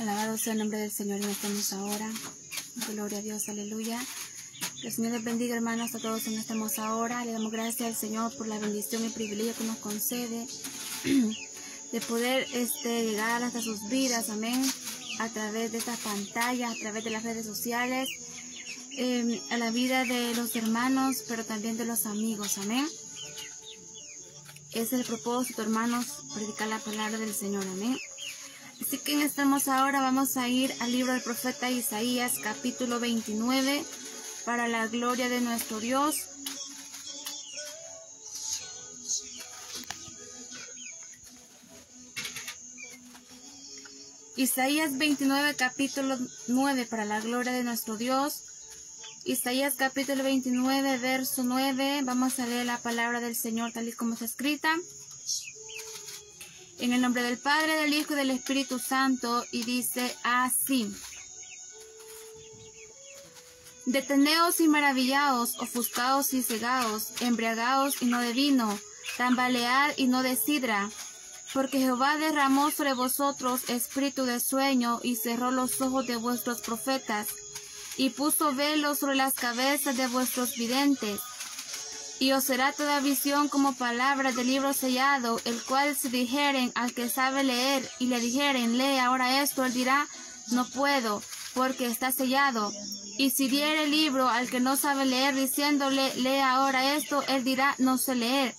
Alabado sea el nombre del Señor en esta hermosa hora. Gloria a Dios, aleluya. Que el Señor les bendiga, hermanos, a todos en esta hermosa hora. Le damos gracias al Señor por la bendición y privilegio que nos concede de poder llegar hasta sus vidas, amén, a través de estas pantallas, a través de las redes sociales, a la vida de los hermanos, pero también de los amigos, amén. Es el propósito, hermanos, predicar la palabra del Señor, amén. Así que en esta hermosa hora vamos a ir al libro del profeta Isaías, capítulo 29, para la gloria de nuestro Dios. Isaías 29, capítulo 9, para la gloria de nuestro Dios. Isaías capítulo 29, verso 9, vamos a leer la palabra del Señor tal y como está escrita. En el nombre del Padre, del Hijo y del Espíritu Santo, y dice así: Deteneos y maravillaos, ofuscaos y cegaos, embriagaos y no de vino, tambalead y no de sidra, porque Jehová derramó sobre vosotros espíritu de sueño y cerró los ojos de vuestros profetas, y puso velos sobre las cabezas de vuestros videntes. Y os será toda visión como palabra del libro sellado, el cual si dijeren al que sabe leer, y le dijeren, lee ahora esto, él dirá, no puedo, porque está sellado. Y si diere el libro al que no sabe leer, diciéndole, lee ahora esto, él dirá, no sé leer.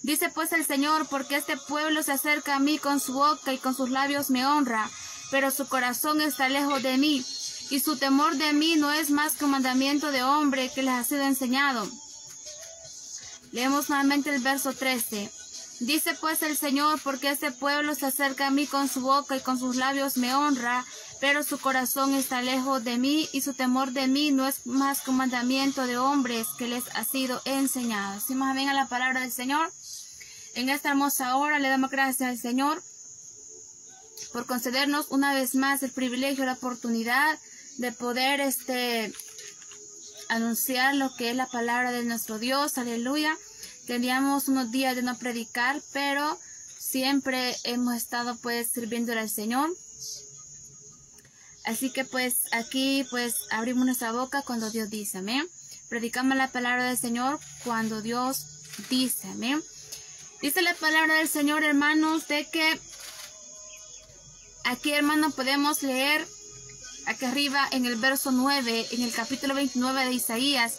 Dice pues el Señor, porque este pueblo se acerca a mí con su boca y con sus labios me honra, pero su corazón está lejos de mí, y su temor de mí no es más que un mandamiento de hombre que les ha sido enseñado. Leemos nuevamente el verso 13. Dice pues el Señor, porque este pueblo se acerca a mí con su boca y con sus labios me honra, pero su corazón está lejos de mí, y su temor de mí no es más que un mandamiento de hombres que les ha sido enseñado. Así más bien a la palabra del Señor. En esta hermosa hora le damos gracias al Señor por concedernos una vez más el privilegio, la oportunidad de poder anunciar lo que es la palabra de nuestro Dios, aleluya. Teníamos unos días de no predicar, pero siempre hemos estado pues sirviéndole al Señor. Así que pues aquí pues abrimos nuestra boca cuando Dios dice, amén. Predicamos la palabra del Señor cuando Dios dice, amén. Dice la palabra del Señor, hermanos, de que aquí, hermanos, podemos leer aquí arriba en el verso 9, en el capítulo 29 de Isaías,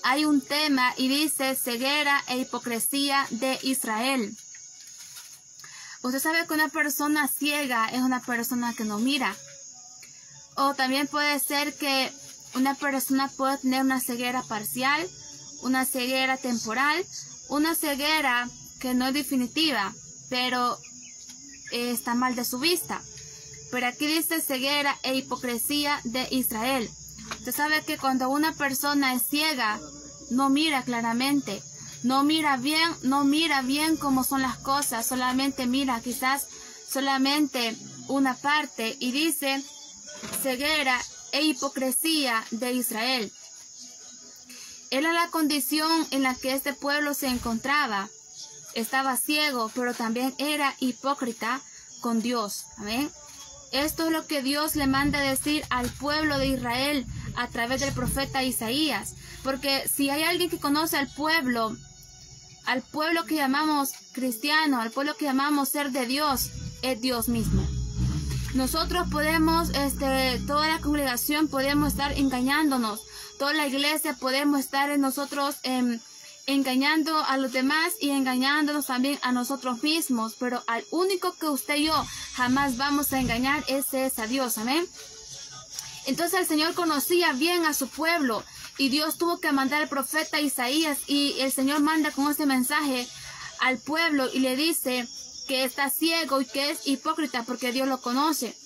hay un tema y dice ceguera e hipocresía de Israel. Usted sabe que una persona ciega es una persona que no mira. O también puede ser que una persona pueda tener una ceguera parcial, una ceguera temporal, una ceguera que no es definitiva, pero está mal de su vista. Pero aquí dice ceguera e hipocresía de Israel. Usted sabe que cuando una persona es ciega, no mira claramente, no mira bien cómo son las cosas, solamente mira quizás solamente una parte, y dice ceguera e hipocresía de Israel. Era la condición en la que este pueblo se encontraba. Estaba ciego, pero también era hipócrita con Dios. Amén. Esto es lo que Dios le manda decir al pueblo de Israel a través del profeta Isaías. Porque si hay alguien que conoce al pueblo que llamamos cristiano, al pueblo que llamamos ser de Dios, es Dios mismo. Nosotros podemos, toda la congregación podemos estar engañándonos. Toda la iglesia podemos estar en nosotros engañando a los demás y engañándonos también a nosotros mismos, pero al único que usted y yo jamás vamos a engañar, ese es a Dios, amén. Entonces el Señor conocía bien a su pueblo y Dios tuvo que mandar al profeta Isaías, y el Señor manda con este mensaje al pueblo y le dice que está ciego y que es hipócrita porque Dios lo conoce.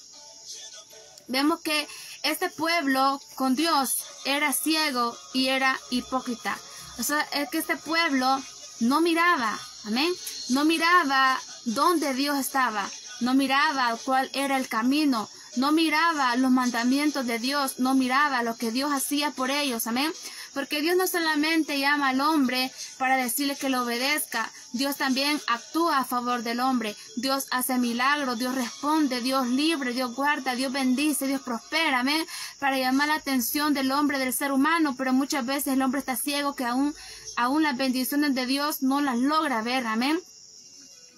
Vemos que este pueblo con Dios era ciego y era hipócrita. O sea, es que este pueblo no miraba, amén, no miraba dónde Dios estaba, no miraba cuál era el camino, no miraba los mandamientos de Dios, no miraba lo que Dios hacía por ellos, amén. Porque Dios no solamente llama al hombre para decirle que lo obedezca, Dios también actúa a favor del hombre. Dios hace milagros, Dios responde, Dios libre, Dios guarda, Dios bendice, Dios prospera, amén, para llamar la atención del hombre, del ser humano, pero muchas veces el hombre está ciego que aún las bendiciones de Dios no las logra ver, amén.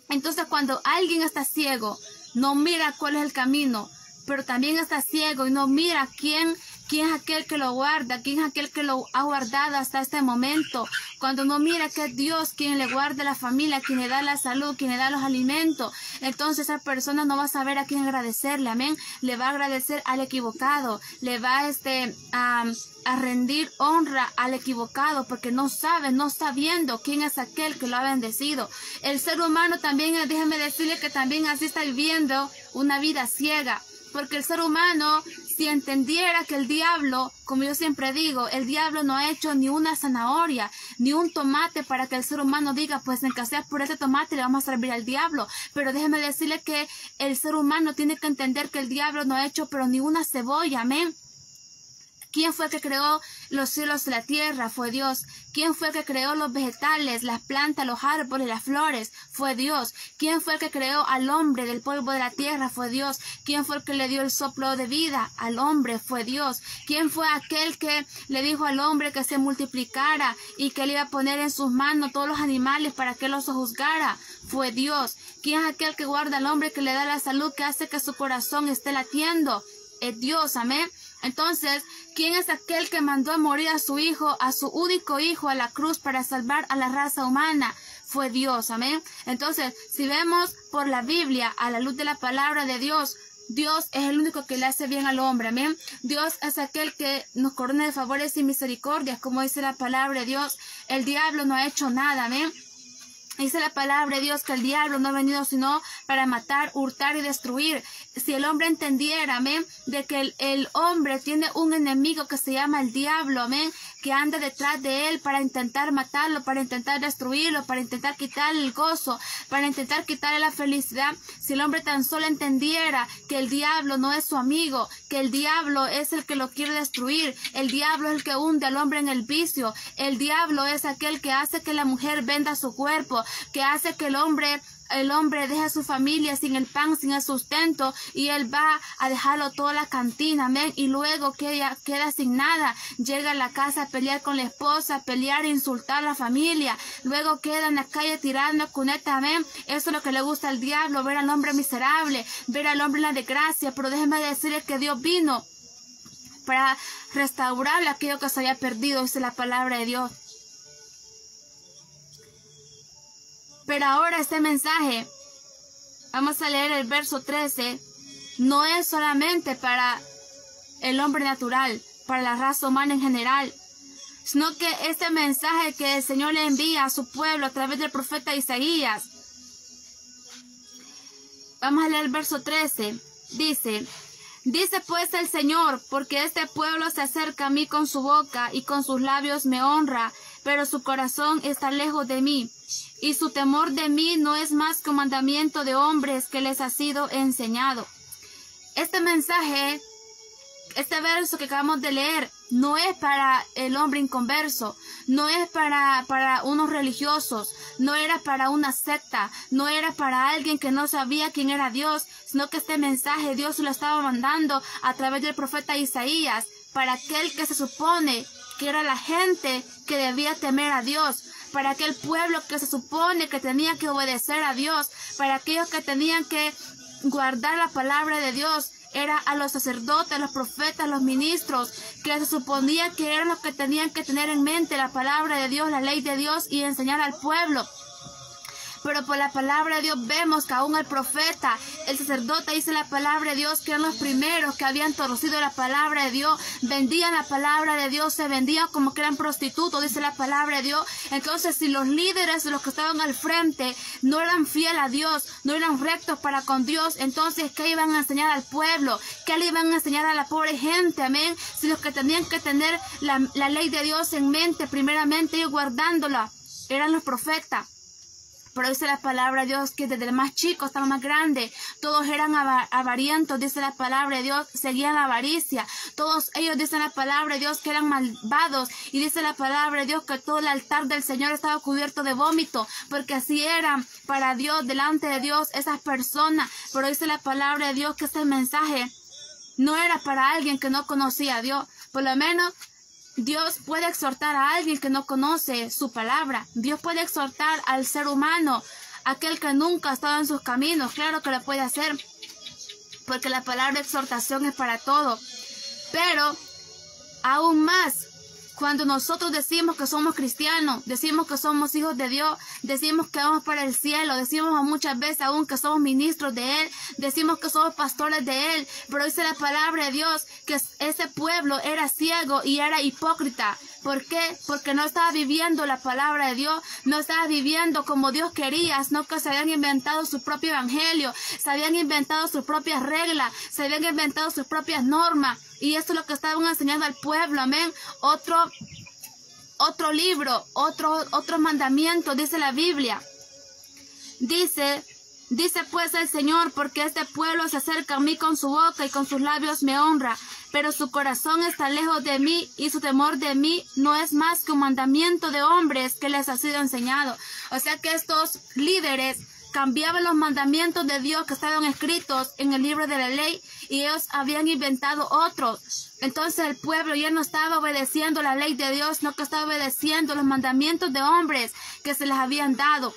Entonces cuando alguien está ciego, no mira cuál es el camino, pero también está ciego y no mira quién es aquel que lo guarda, quién es aquel que lo ha guardado hasta este momento. Cuando no mira que es Dios quien le guarda la familia, quien le da la salud, quien le da los alimentos, entonces esa persona no va a saber a quién agradecerle, amén. Le va a agradecer al equivocado, le va a rendir honra al equivocado, porque no sabe, no está viendo quién es aquel que lo ha bendecido. El ser humano también, déjeme decirle que también así está viviendo una vida ciega, porque el ser humano, si entendiera que el diablo, como yo siempre digo, el diablo no ha hecho ni una zanahoria, ni un tomate para que el ser humano diga, pues en que sea por ese tomate le vamos a servir al diablo. Pero déjeme decirle que el ser humano tiene que entender que el diablo no ha hecho pero ni una cebolla, amén. ¿Quién fue el que creó los cielos y la tierra? Fue Dios. ¿Quién fue el que creó los vegetales, las plantas, los árboles, las flores? Fue Dios. ¿Quién fue el que creó al hombre del polvo de la tierra? Fue Dios. ¿Quién fue el que le dio el soplo de vida al hombre? Fue Dios. ¿Quién fue aquel que le dijo al hombre que se multiplicara y que le iba a poner en sus manos todos los animales para que los juzgara? Fue Dios. ¿Quién es aquel que guarda al hombre, que le da la salud, que hace que su corazón esté latiendo? Es Dios, amén. Entonces, ¿quién es aquel que mandó a morir a su hijo, a su único hijo, a la cruz para salvar a la raza humana? Fue Dios, amén. Entonces, si vemos por la Biblia, a la luz de la palabra de Dios, Dios es el único que le hace bien al hombre, amén. Dios es aquel que nos corona de favores y misericordias, como dice la palabra de Dios. El diablo no ha hecho nada, amén. Dice la palabra de Dios que el diablo no ha venido sino para matar, hurtar y destruir. Si el hombre entendiera, amén, de que el hombre tiene un enemigo que se llama el diablo, amén, que anda detrás de él para intentar matarlo, para intentar destruirlo, para intentar quitarle el gozo, para intentar quitarle la felicidad. Si el hombre tan solo entendiera que el diablo no es su amigo, que el diablo es el que lo quiere destruir, el diablo es el que hunde al hombre en el vicio, el diablo es aquel que hace que la mujer venda su cuerpo, que hace que el hombre deja a su familia sin el pan, sin el sustento, y él va a dejarlo toda la cantina, amén, y luego queda sin nada, llega a la casa a pelear con la esposa, a pelear e insultar a la familia, luego queda en la calle tirando cuneta, amén. Eso es lo que le gusta al diablo, ver al hombre miserable, ver al hombre en la desgracia. Pero déjeme decirle que Dios vino para restaurar aquello que se había perdido, dice la palabra de Dios. Pero ahora este mensaje, vamos a leer el verso 13, no es solamente para el hombre natural, para la raza humana en general, sino que este mensaje que el Señor le envía a su pueblo a través del profeta Isaías. Vamos a leer el verso 13, dice pues el Señor, porque este pueblo se acerca a mí con su boca y con sus labios me honra, pero su corazón está lejos de mí. Y su temor de mí no es más que un mandamiento de hombres que les ha sido enseñado. Este mensaje, este verso que acabamos de leer, no es para el hombre inconverso, no es para unos religiosos, no era para una secta, no era para alguien que no sabía quién era Dios, sino que este mensaje Dios lo estaba mandando a través del profeta Isaías, para aquel que se supone que era la gente que debía temer a Dios, para aquel pueblo que se supone que tenía que obedecer a Dios, para aquellos que tenían que guardar la palabra de Dios. Era a los sacerdotes, los profetas, los ministros, que se suponía que eran los que tenían que tener en mente la palabra de Dios, la ley de Dios y enseñar al pueblo. Pero por la palabra de Dios vemos que aún el profeta, el sacerdote, dice la palabra de Dios, que eran los primeros que habían torcido la palabra de Dios, vendían la palabra de Dios, se vendían como que eran prostitutos, dice la palabra de Dios. Entonces, si los líderes, los que estaban al frente, no eran fieles a Dios, no eran rectos para con Dios, entonces, ¿qué iban a enseñar al pueblo? ¿Qué le iban a enseñar a la pobre gente? Amén. Si los que tenían que tener la ley de Dios en mente, primeramente, ellos guardándola, eran los profetas. Pero dice la palabra de Dios que desde el más chico hasta el más grande, todos eran avarientos, dice la palabra de Dios, seguían la avaricia. Todos ellos, dice la palabra de Dios, que eran malvados. Y dice la palabra de Dios que todo el altar del Señor estaba cubierto de vómito, porque así eran para Dios, delante de Dios, esas personas. Pero dice la palabra de Dios que este mensaje no era para alguien que no conocía a Dios. Por lo menos Dios puede exhortar a alguien que no conoce su palabra. Dios puede exhortar al ser humano, aquel que nunca ha estado en sus caminos. Claro que lo puede hacer, porque la palabra de exhortación es para todo. Pero aún más, cuando nosotros decimos que somos cristianos, decimos que somos hijos de Dios, decimos que vamos para el cielo, decimos muchas veces aún que somos ministros de Él, decimos que somos pastores de Él, pero dice la palabra de Dios que ese pueblo era ciego y era hipócrita. ¿Por qué? Porque no estaba viviendo la palabra de Dios, no estaba viviendo como Dios quería, sino que se habían inventado su propio evangelio, se habían inventado sus propias reglas, se habían inventado sus propias normas. Y esto es lo que estaban enseñando al pueblo, amén. Otro libro, otro mandamiento, dice la Biblia. Dice pues el Señor, porque este pueblo se acerca a mí con su boca y con sus labios me honra, pero su corazón está lejos de mí y su temor de mí no es más que un mandamiento de hombres que les ha sido enseñado. O sea que estos líderes cambiaban los mandamientos de Dios que estaban escritos en el libro de la ley y ellos habían inventado otros. Entonces el pueblo ya no estaba obedeciendo la ley de Dios, sino que estaba obedeciendo los mandamientos de hombres que se les habían dado.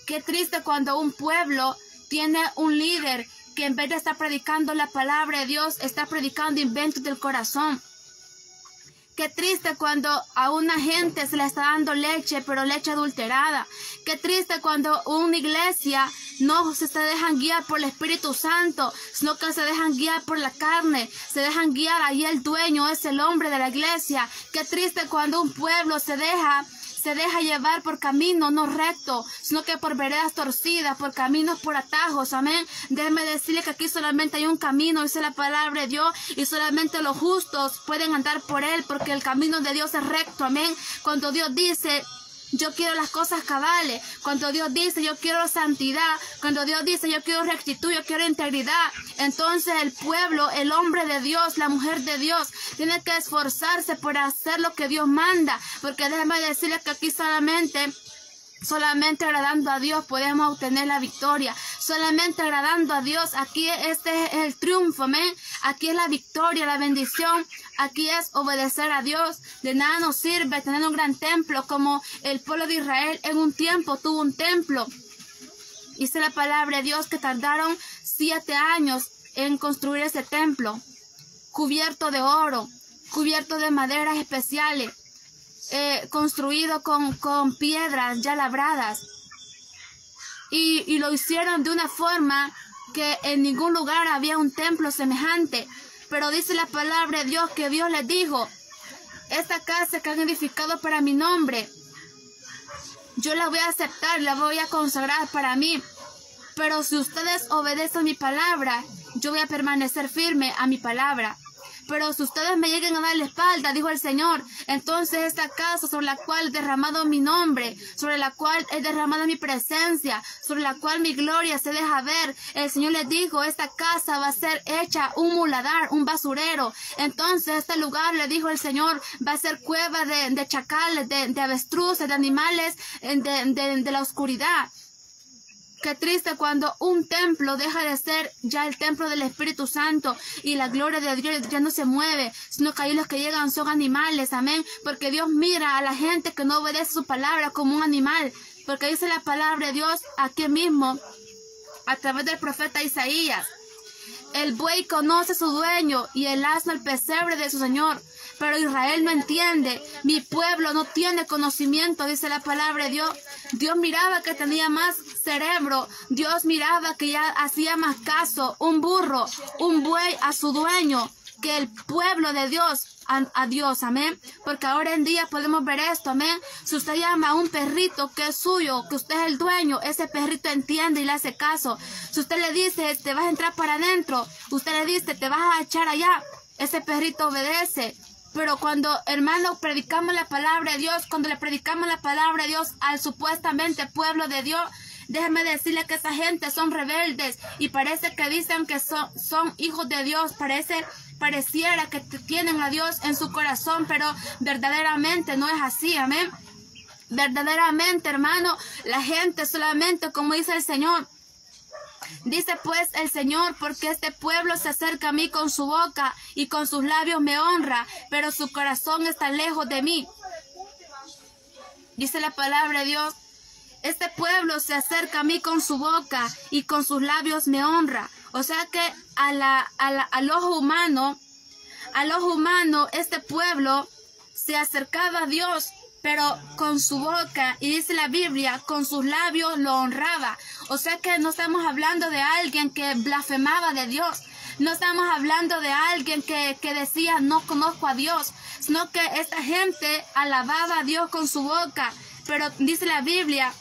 Qué triste cuando un pueblo tiene un líder que en vez de estar predicando la palabra de Dios, está predicando inventos del corazón. Qué triste cuando a una gente se le está dando leche, pero leche adulterada. Qué triste cuando una iglesia no se dejan guiar por el Espíritu Santo, sino que se dejan guiar por la carne, se dejan guiar, ahí el dueño es el hombre de la iglesia. Qué triste cuando un pueblo se deja llevar por caminos no rectos, sino que por veredas torcidas, por caminos por atajos, amén. Déjeme decirle que aquí solamente hay un camino, dice la palabra de Dios, y solamente los justos pueden andar por él, porque el camino de Dios es recto, amén. Cuando Dios dice, yo quiero las cosas cabales, cuando Dios dice, yo quiero santidad, cuando Dios dice, yo quiero rectitud, yo quiero integridad, entonces el pueblo, el hombre de Dios, la mujer de Dios, tiene que esforzarse por hacer lo que Dios manda, porque déjeme decirles que aquí solamente agradando a Dios podemos obtener la victoria. Solamente agradando a Dios, aquí este es el triunfo, amén. Aquí es la victoria, la bendición. Aquí es obedecer a Dios. De nada nos sirve tener un gran templo como el pueblo de Israel en un tiempo tuvo un templo. Dice la palabra de Dios que tardaron 7 años en construir ese templo, cubierto de oro, cubierto de maderas especiales. Construido con piedras ya labradas y lo hicieron de una forma que en ningún lugar había un templo semejante. Pero dice la palabra de Dios que Dios les dijo, esta casa que han edificado para mi nombre, yo la voy a aceptar, la voy a consagrar para mí, pero si ustedes obedecen mi palabra, yo voy a permanecer firme a mi palabra. Pero si ustedes me lleguen a dar la espalda, dijo el Señor, entonces esta casa sobre la cual he derramado mi nombre, sobre la cual he derramado mi presencia, sobre la cual mi gloria se deja ver, el Señor les dijo, esta casa va a ser hecha un muladar, un basurero. Entonces este lugar, le dijo el Señor, va a ser cueva de chacales, de avestruces, de animales, de la oscuridad. Qué triste cuando un templo deja de ser ya el templo del Espíritu Santo y la gloria de Dios ya no se mueve, sino que ahí los que llegan son animales, amén. Porque Dios mira a la gente que no obedece su palabra como un animal. Porque dice la palabra de Dios aquí mismo, a través del profeta Isaías. El buey conoce a su dueño y el asno el pesebre de su señor. Pero Israel no entiende, mi pueblo no tiene conocimiento, dice la palabra de Dios. Dios miraba que tenía más cerebro, Dios miraba que ya hacía más caso, un burro, un buey a su dueño, que el pueblo de Dios a Dios, amén. Porque ahora en día podemos ver esto, amén. Si usted llama a un perrito que es suyo, que usted es el dueño, ese perrito entiende y le hace caso. Si usted le dice, te vas a entrar para adentro, usted le dice, te vas a echar allá, ese perrito obedece. Pero cuando, hermanos, predicamos la palabra de Dios, cuando le predicamos la palabra de Dios al supuestamente pueblo de Dios, déjeme decirle que esa gente son rebeldes y parece que dicen que son hijos de Dios, pareciera que tienen a Dios en su corazón, pero verdaderamente no es así, amén. Verdaderamente, hermano, la gente solamente, como dice el Señor, dice pues el Señor, porque este pueblo se acerca a mí con su boca y con sus labios me honra, pero su corazón está lejos de mí. Dice la palabra de Dios, este pueblo se acerca a mí con su boca y con sus labios me honra. O sea que al ojo humano, este pueblo se acercaba a Dios, pero con su boca, y dice la Biblia, con sus labios lo honraba. O sea que no estamos hablando de alguien que blasfemaba de Dios. No estamos hablando de alguien que decía no conozco a Dios, sino que esta gente alababa a Dios con su boca, pero dice la Biblia,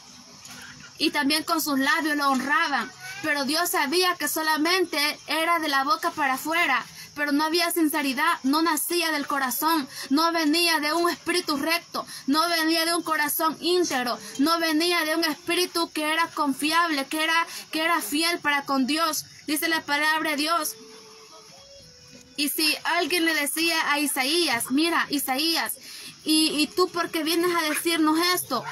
y también con sus labios lo honraban. Pero Dios sabía que solamente era de la boca para afuera, pero no había sinceridad, no nacía del corazón, no venía de un espíritu recto, no venía de un corazón íntegro, no venía de un espíritu que era confiable, que era fiel para con Dios. Dice la palabra de Dios. Y si alguien le decía a Isaías, mira, Isaías, ¿y tú por qué vienes a decirnos esto?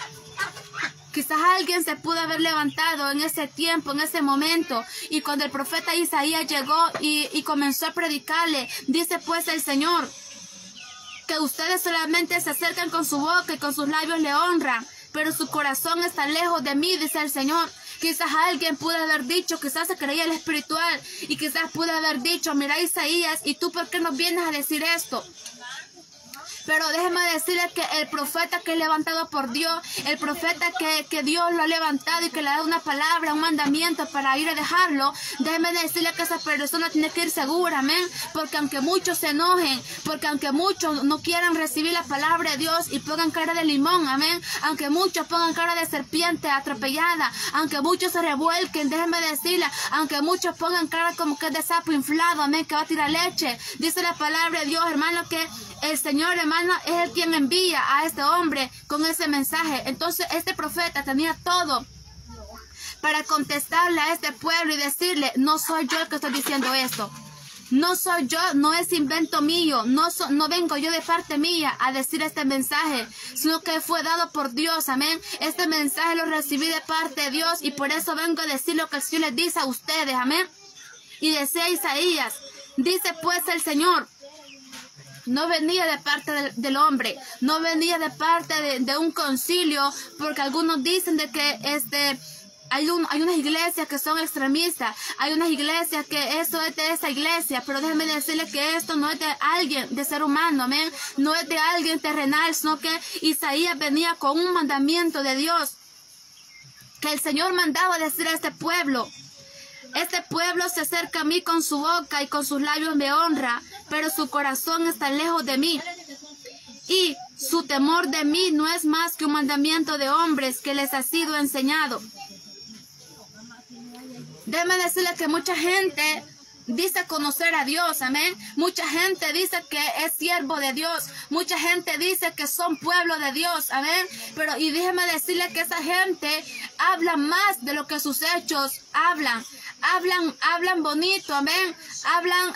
Quizás alguien se pudo haber levantado en ese tiempo, en ese momento, y cuando el profeta Isaías llegó y comenzó a predicarle, dice pues el Señor, que ustedes solamente se acercan con su boca y con sus labios le honran, pero su corazón está lejos de mí, dice el Señor. Quizás alguien pudo haber dicho, quizás se creía el espiritual, y quizás pudo haber dicho, mira Isaías, ¿y tú por qué nos vienes a decir esto? Pero déjeme decirle que el profeta que es levantado por Dios, el profeta que Dios lo ha levantado y que le da una palabra, un mandamiento para ir a dejarlo, déjeme decirle que esa persona tiene que ir segura, amén. Porque aunque muchos se enojen, porque aunque muchos no quieran recibir la palabra de Dios y pongan cara de limón, amén. Aunque muchos pongan cara de serpiente atropellada, aunque muchos se revuelquen, déjeme decirle, aunque muchos pongan cara como que es de sapo inflado, amén, que va a tirar leche. Dice la palabra de Dios, hermano, que el Señor, hermano, es el quien envía a este hombre con ese mensaje. Entonces este profeta tenía todo para contestarle a este pueblo y decirle, no soy yo el que estoy diciendo esto. No soy yo, no es invento mío, no vengo yo de parte mía a decir este mensaje, sino que fue dado por Dios, amén. Este mensaje lo recibí de parte de Dios y por eso vengo a decir lo que el Señor les dice a ustedes, amén. Y decía Isaías, dice pues el Señor, no venía de parte del hombre, no venía de parte de un concilio, porque algunos dicen de que hay unas iglesias que son extremistas, hay unas iglesias que eso es de esa iglesia, pero déjenme decirles que esto no es de alguien, de ser humano, amén, no es de alguien terrenal, sino que Isaías venía con un mandamiento de Dios, que el Señor mandaba decir a este pueblo. Este pueblo se acerca a mí con su boca y con sus labios me honra, pero su corazón está lejos de mí. Y su temor de mí no es más que un mandamiento de hombres que les ha sido enseñado. Déjeme decirles que mucha gente dice conocer a Dios, amén. Mucha gente dice que es siervo de Dios. Mucha gente dice que son pueblo de Dios, amén. Pero, y déjeme decirle que esa gente habla más de lo que sus hechos hablan. Hablan bonito, amén.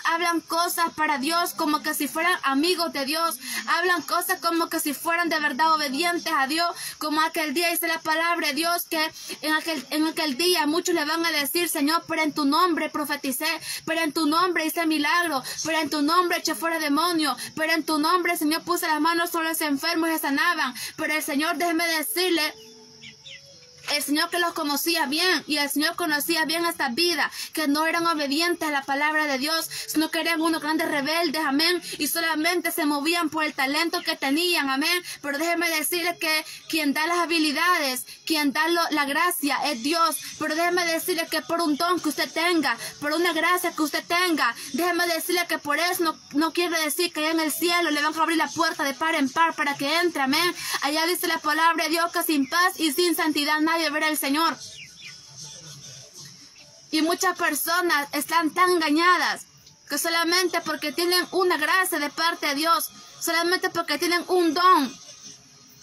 Hablan cosas para Dios como que si fueran amigos de Dios. Hablan cosas como que si fueran de verdad obedientes a Dios. Como aquel día dice la palabra de Dios que en aquel día muchos le van a decir, Señor, pero en tu nombre profeticé, pero en tu nombre hice milagro, pero en tu nombre eché fuera demonios, pero en tu nombre, Señor, puse las manos sobre los enfermos y se sanaban. Pero el Señor, déjeme decirle, el Señor que los conocía bien, y el Señor conocía bien esta vida, que no eran obedientes a la palabra de Dios, sino que eran unos grandes rebeldes, amén, y solamente se movían por el talento que tenían, amén. Pero déjeme decirles que quien da las habilidades, quien da la gracia es Dios. Pero déjeme decirle que por un don que usted tenga, por una gracia que usted tenga, déjeme decirle que por eso no quiere decir que allá en el cielo le van a abrir la puerta de par en par para que entre, amén. Allá dice la palabra de Dios que sin paz y sin santidad nadie verá al Señor. Y muchas personas están tan engañadas que solamente porque tienen una gracia de parte de Dios, solamente porque tienen un don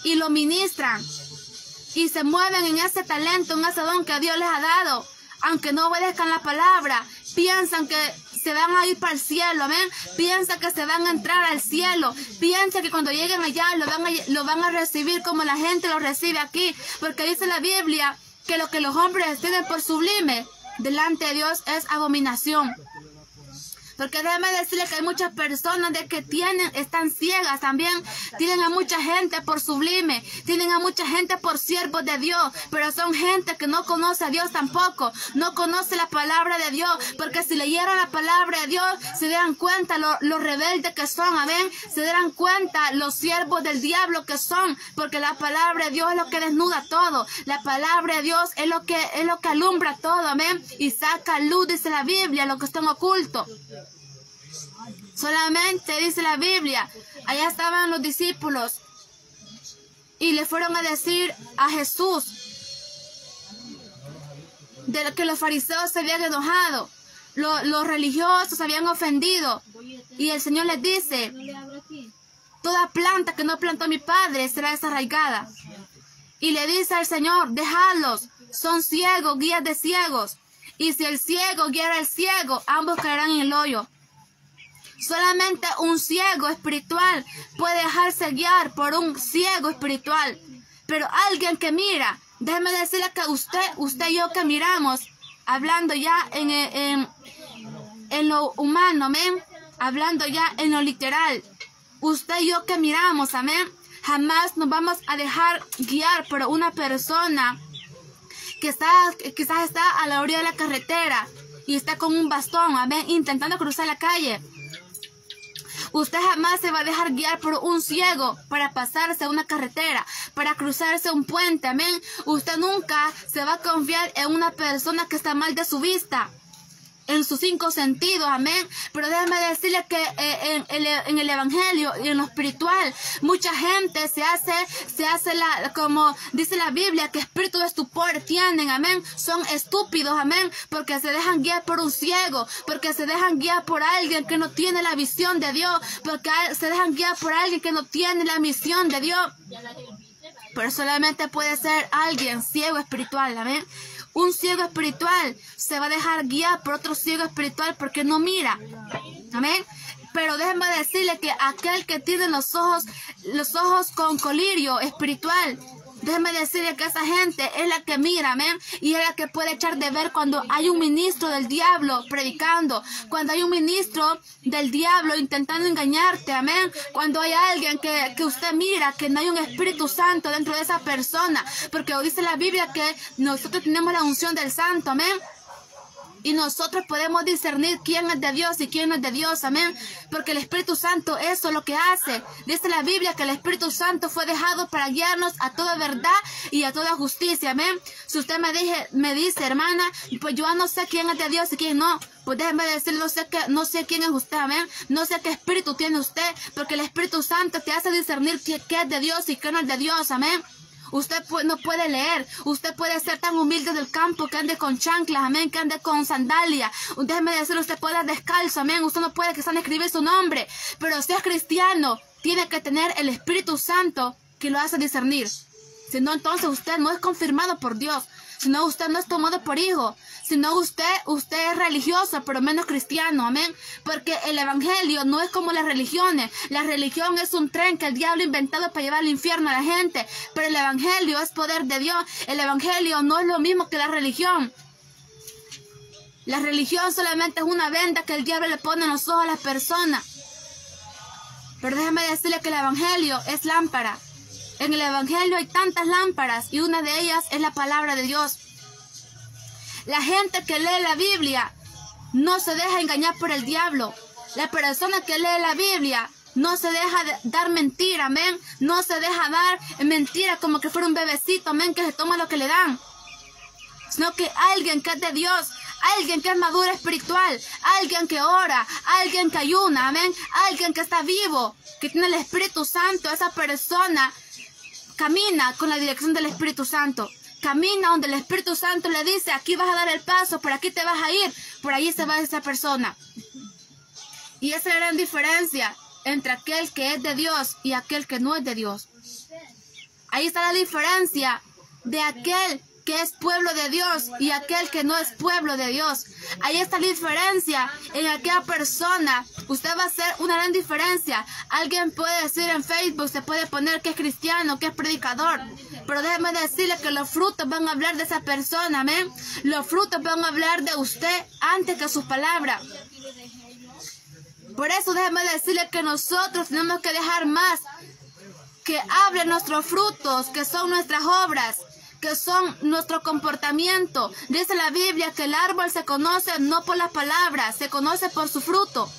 y lo ministran y se mueven en ese talento, en ese don que Dios les ha dado, aunque no obedezcan la palabra, piensan que se van a ir para el cielo, amén. Piensan que se van a entrar al cielo. Piensan que cuando lleguen allá lo van a recibir como la gente lo recibe aquí. Porque dice la Biblia que lo que los hombres tienen por sublime delante de Dios es abominación. Porque déjame decirles que hay muchas personas de que están ciegas también. Tienen a mucha gente por sublime. Tienen a mucha gente por siervos de Dios. Pero son gente que no conoce a Dios tampoco. No conoce la palabra de Dios. Porque si leyeran la palabra de Dios, se darán cuenta lo rebeldes que son. Amén. Se darán cuenta los siervos del diablo que son. Porque la palabra de Dios es lo que desnuda todo. La palabra de Dios es lo que alumbra todo. Amén. Y saca luz, dice la Biblia, lo que está en oculto. Solamente dice la Biblia, allá estaban los discípulos y le fueron a decir a Jesús de que los fariseos se habían enojado, los religiosos se habían ofendido, y el Señor les dice: toda planta que no plantó mi Padre será desarraigada. Y le dice al Señor: dejadlos, son ciegos, guías de ciegos, y si el ciego guiara al ciego, ambos caerán en el hoyo. Solamente un ciego espiritual puede dejarse guiar por un ciego espiritual. Pero alguien que mira, déjeme decirle que usted y yo que miramos, hablando ya en lo humano, amén, hablando ya en lo literal, usted y yo que miramos, amén, jamás nos vamos a dejar guiar por una persona que quizás está a la orilla de la carretera y está con un bastón, amén, intentando cruzar la calle. Usted jamás se va a dejar guiar por un ciego para pasarse a una carretera, para cruzarse un puente, amén. Usted nunca se va a confiar en una persona que está mal de su vista, en sus 5 sentidos, amén. Pero déjeme decirle que en el evangelio y en lo espiritual, mucha gente se hace como dice la Biblia, que espíritu de estupor tienen, amén. Son estúpidos, amén, porque se dejan guiar por un ciego, porque se dejan guiar por alguien que no tiene la visión de Dios, porque se dejan guiar por alguien que no tiene la misión de Dios. Pero solamente puede ser alguien ciego espiritual, amén. Un ciego espiritual se va a dejar guiar por otro ciego espiritual porque no mira. Amén. Pero déjenme decirle que aquel que tiene los ojos con colirio espiritual, déjenme decirle que esa gente es la que mira, amén, y es la que puede echar de ver cuando hay un ministro del diablo predicando, cuando hay un ministro del diablo intentando engañarte, amén, cuando hay alguien que usted mira que no hay un Espíritu Santo dentro de esa persona, porque dice la Biblia que nosotros tenemos la unción del Santo, amén. Y nosotros podemos discernir quién es de Dios y quién no es de Dios, amén. Porque el Espíritu Santo eso es lo que hace. Dice la Biblia que el Espíritu Santo fue dejado para guiarnos a toda verdad y a toda justicia, amén. Si usted me dice, hermana, pues yo no sé quién es de Dios y quién no, pues déjeme decirle, no sé quién es usted, amén. No sé qué espíritu tiene usted, porque el Espíritu Santo te hace discernir qué es de Dios y qué no es de Dios, amén. Usted no puede leer, usted puede ser tan humilde del campo que ande con chanclas, amén, que ande con sandalia. Déjeme decirle, usted puede descalzo, amén, usted no puede quizás escribir su nombre, pero si es cristiano, tiene que tener el Espíritu Santo que lo hace discernir. Si no, entonces usted no es confirmado por Dios, si no, usted no es tomado por hijo, si no, usted es religioso, pero menos cristiano, amén, porque el evangelio no es como las religiones. La religión es un tren que el diablo ha inventado para llevar al infierno a la gente, pero el evangelio es poder de Dios. El evangelio no es lo mismo que la religión. La religión solamente es una venda que el diablo le pone en los ojos a las personas, pero déjeme decirle que el evangelio es lámpara. En el evangelio hay tantas lámparas y una de ellas es la palabra de Dios. La gente que lee la Biblia no se deja engañar por el diablo. La persona que lee la Biblia no se deja dar mentira, amén. No se deja dar mentira como que fuera un bebecito, amén, que se toma lo que le dan. Sino que alguien que es de Dios, alguien que es maduro espiritual, alguien que ora, alguien que ayuna, amén, alguien que está vivo, que tiene el Espíritu Santo, esa persona camina con la dirección del Espíritu Santo. Camina donde el Espíritu Santo le dice, aquí vas a dar el paso, por aquí te vas a ir, por ahí se va esa persona. Y esa es la gran diferencia entre aquel que es de Dios y aquel que no es de Dios. Ahí está la diferencia de aquel que es pueblo de Dios y aquel que no es pueblo de Dios. Ahí está la diferencia en aquella persona. Usted va a hacer una gran diferencia. Alguien puede decir en Facebook, se puede poner que es cristiano, que es predicador, pero déjeme decirle que los frutos van a hablar de esa persona, amén. Los frutos van a hablar de usted antes que sus palabras. Por eso déjeme decirle que nosotros tenemos que dejar más que hablen nuestros frutos, que son nuestras obras, que son nuestro comportamiento. Dice la Biblia que el árbol se conoce no por las palabras, se conoce por su fruto.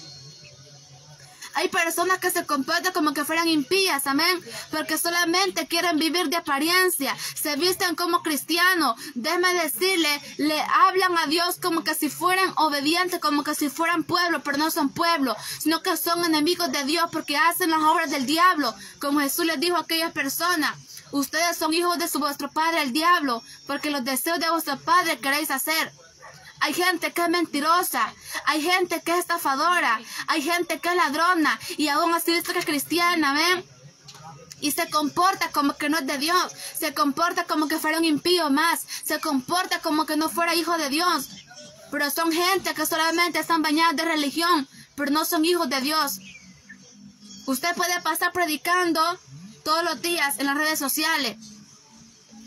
Hay personas que se comportan como que fueran impías, amén, porque solamente quieren vivir de apariencia, se visten como cristianos. Déjeme decirle, le hablan a Dios como que si fueran obedientes, como que si fueran pueblo, pero no son pueblo, sino que son enemigos de Dios porque hacen las obras del diablo, como Jesús les dijo a aquellas personas. Ustedes son hijos de vuestro padre el diablo, porque los deseos de vuestro padre queréis hacer. Hay gente que es mentirosa, hay gente que es estafadora, hay gente que es ladrona y aún así dice que es cristiana, amén. Y se comporta como que no es de Dios, se comporta como que fuera un impío más, se comporta como que no fuera hijo de Dios. Pero son gente que solamente están bañadas de religión, pero no son hijos de Dios. Usted puede pasar predicando todos los días en las redes sociales,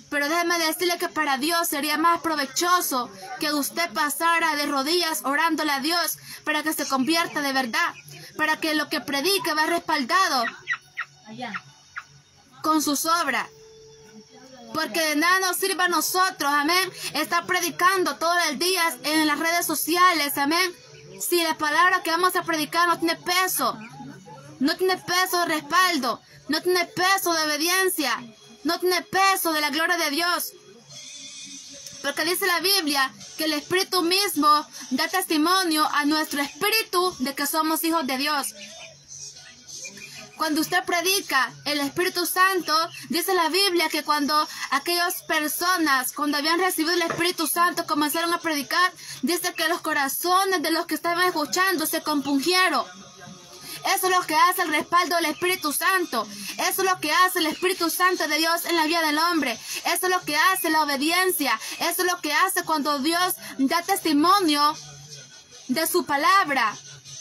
pero déjeme decirle que para Dios sería más provechoso que usted pasara de rodillas orándole a Dios para que se convierta de verdad, para que lo que predique va respaldado con sus obras. Porque de nada nos sirve a nosotros, amén, estar predicando todo el día en las redes sociales, amén, si la palabra que vamos a predicar no tiene peso, no tiene peso de respaldo, no tiene peso de obediencia, no tiene peso de la gloria de Dios. Porque dice la Biblia que el Espíritu mismo da testimonio a nuestro espíritu de que somos hijos de Dios. Cuando usted predica el Espíritu Santo, dice la Biblia que cuando aquellas personas, cuando habían recibido el Espíritu Santo, comenzaron a predicar, dice que los corazones de los que estaban escuchando se compungieron. Eso es lo que hace el respaldo del Espíritu Santo. Eso es lo que hace el Espíritu Santo de Dios en la vida del hombre. Eso es lo que hace la obediencia. Eso es lo que hace cuando Dios da testimonio de su palabra.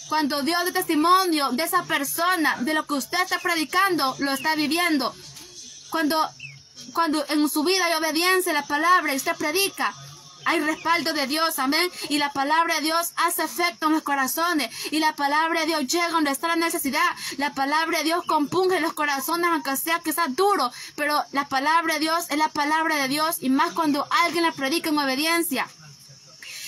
Cuando Dios da testimonio de esa persona, de lo que usted está predicando, lo está viviendo. Cuando en su vida hay obediencia a la palabra y usted predica, hay respaldo de Dios, amén. Y la palabra de Dios hace efecto en los corazones. Y la palabra de Dios llega donde está la necesidad. La palabra de Dios compunge los corazones, aunque sea duro. Pero la palabra de Dios es la palabra de Dios. Y más cuando alguien la predica en obediencia.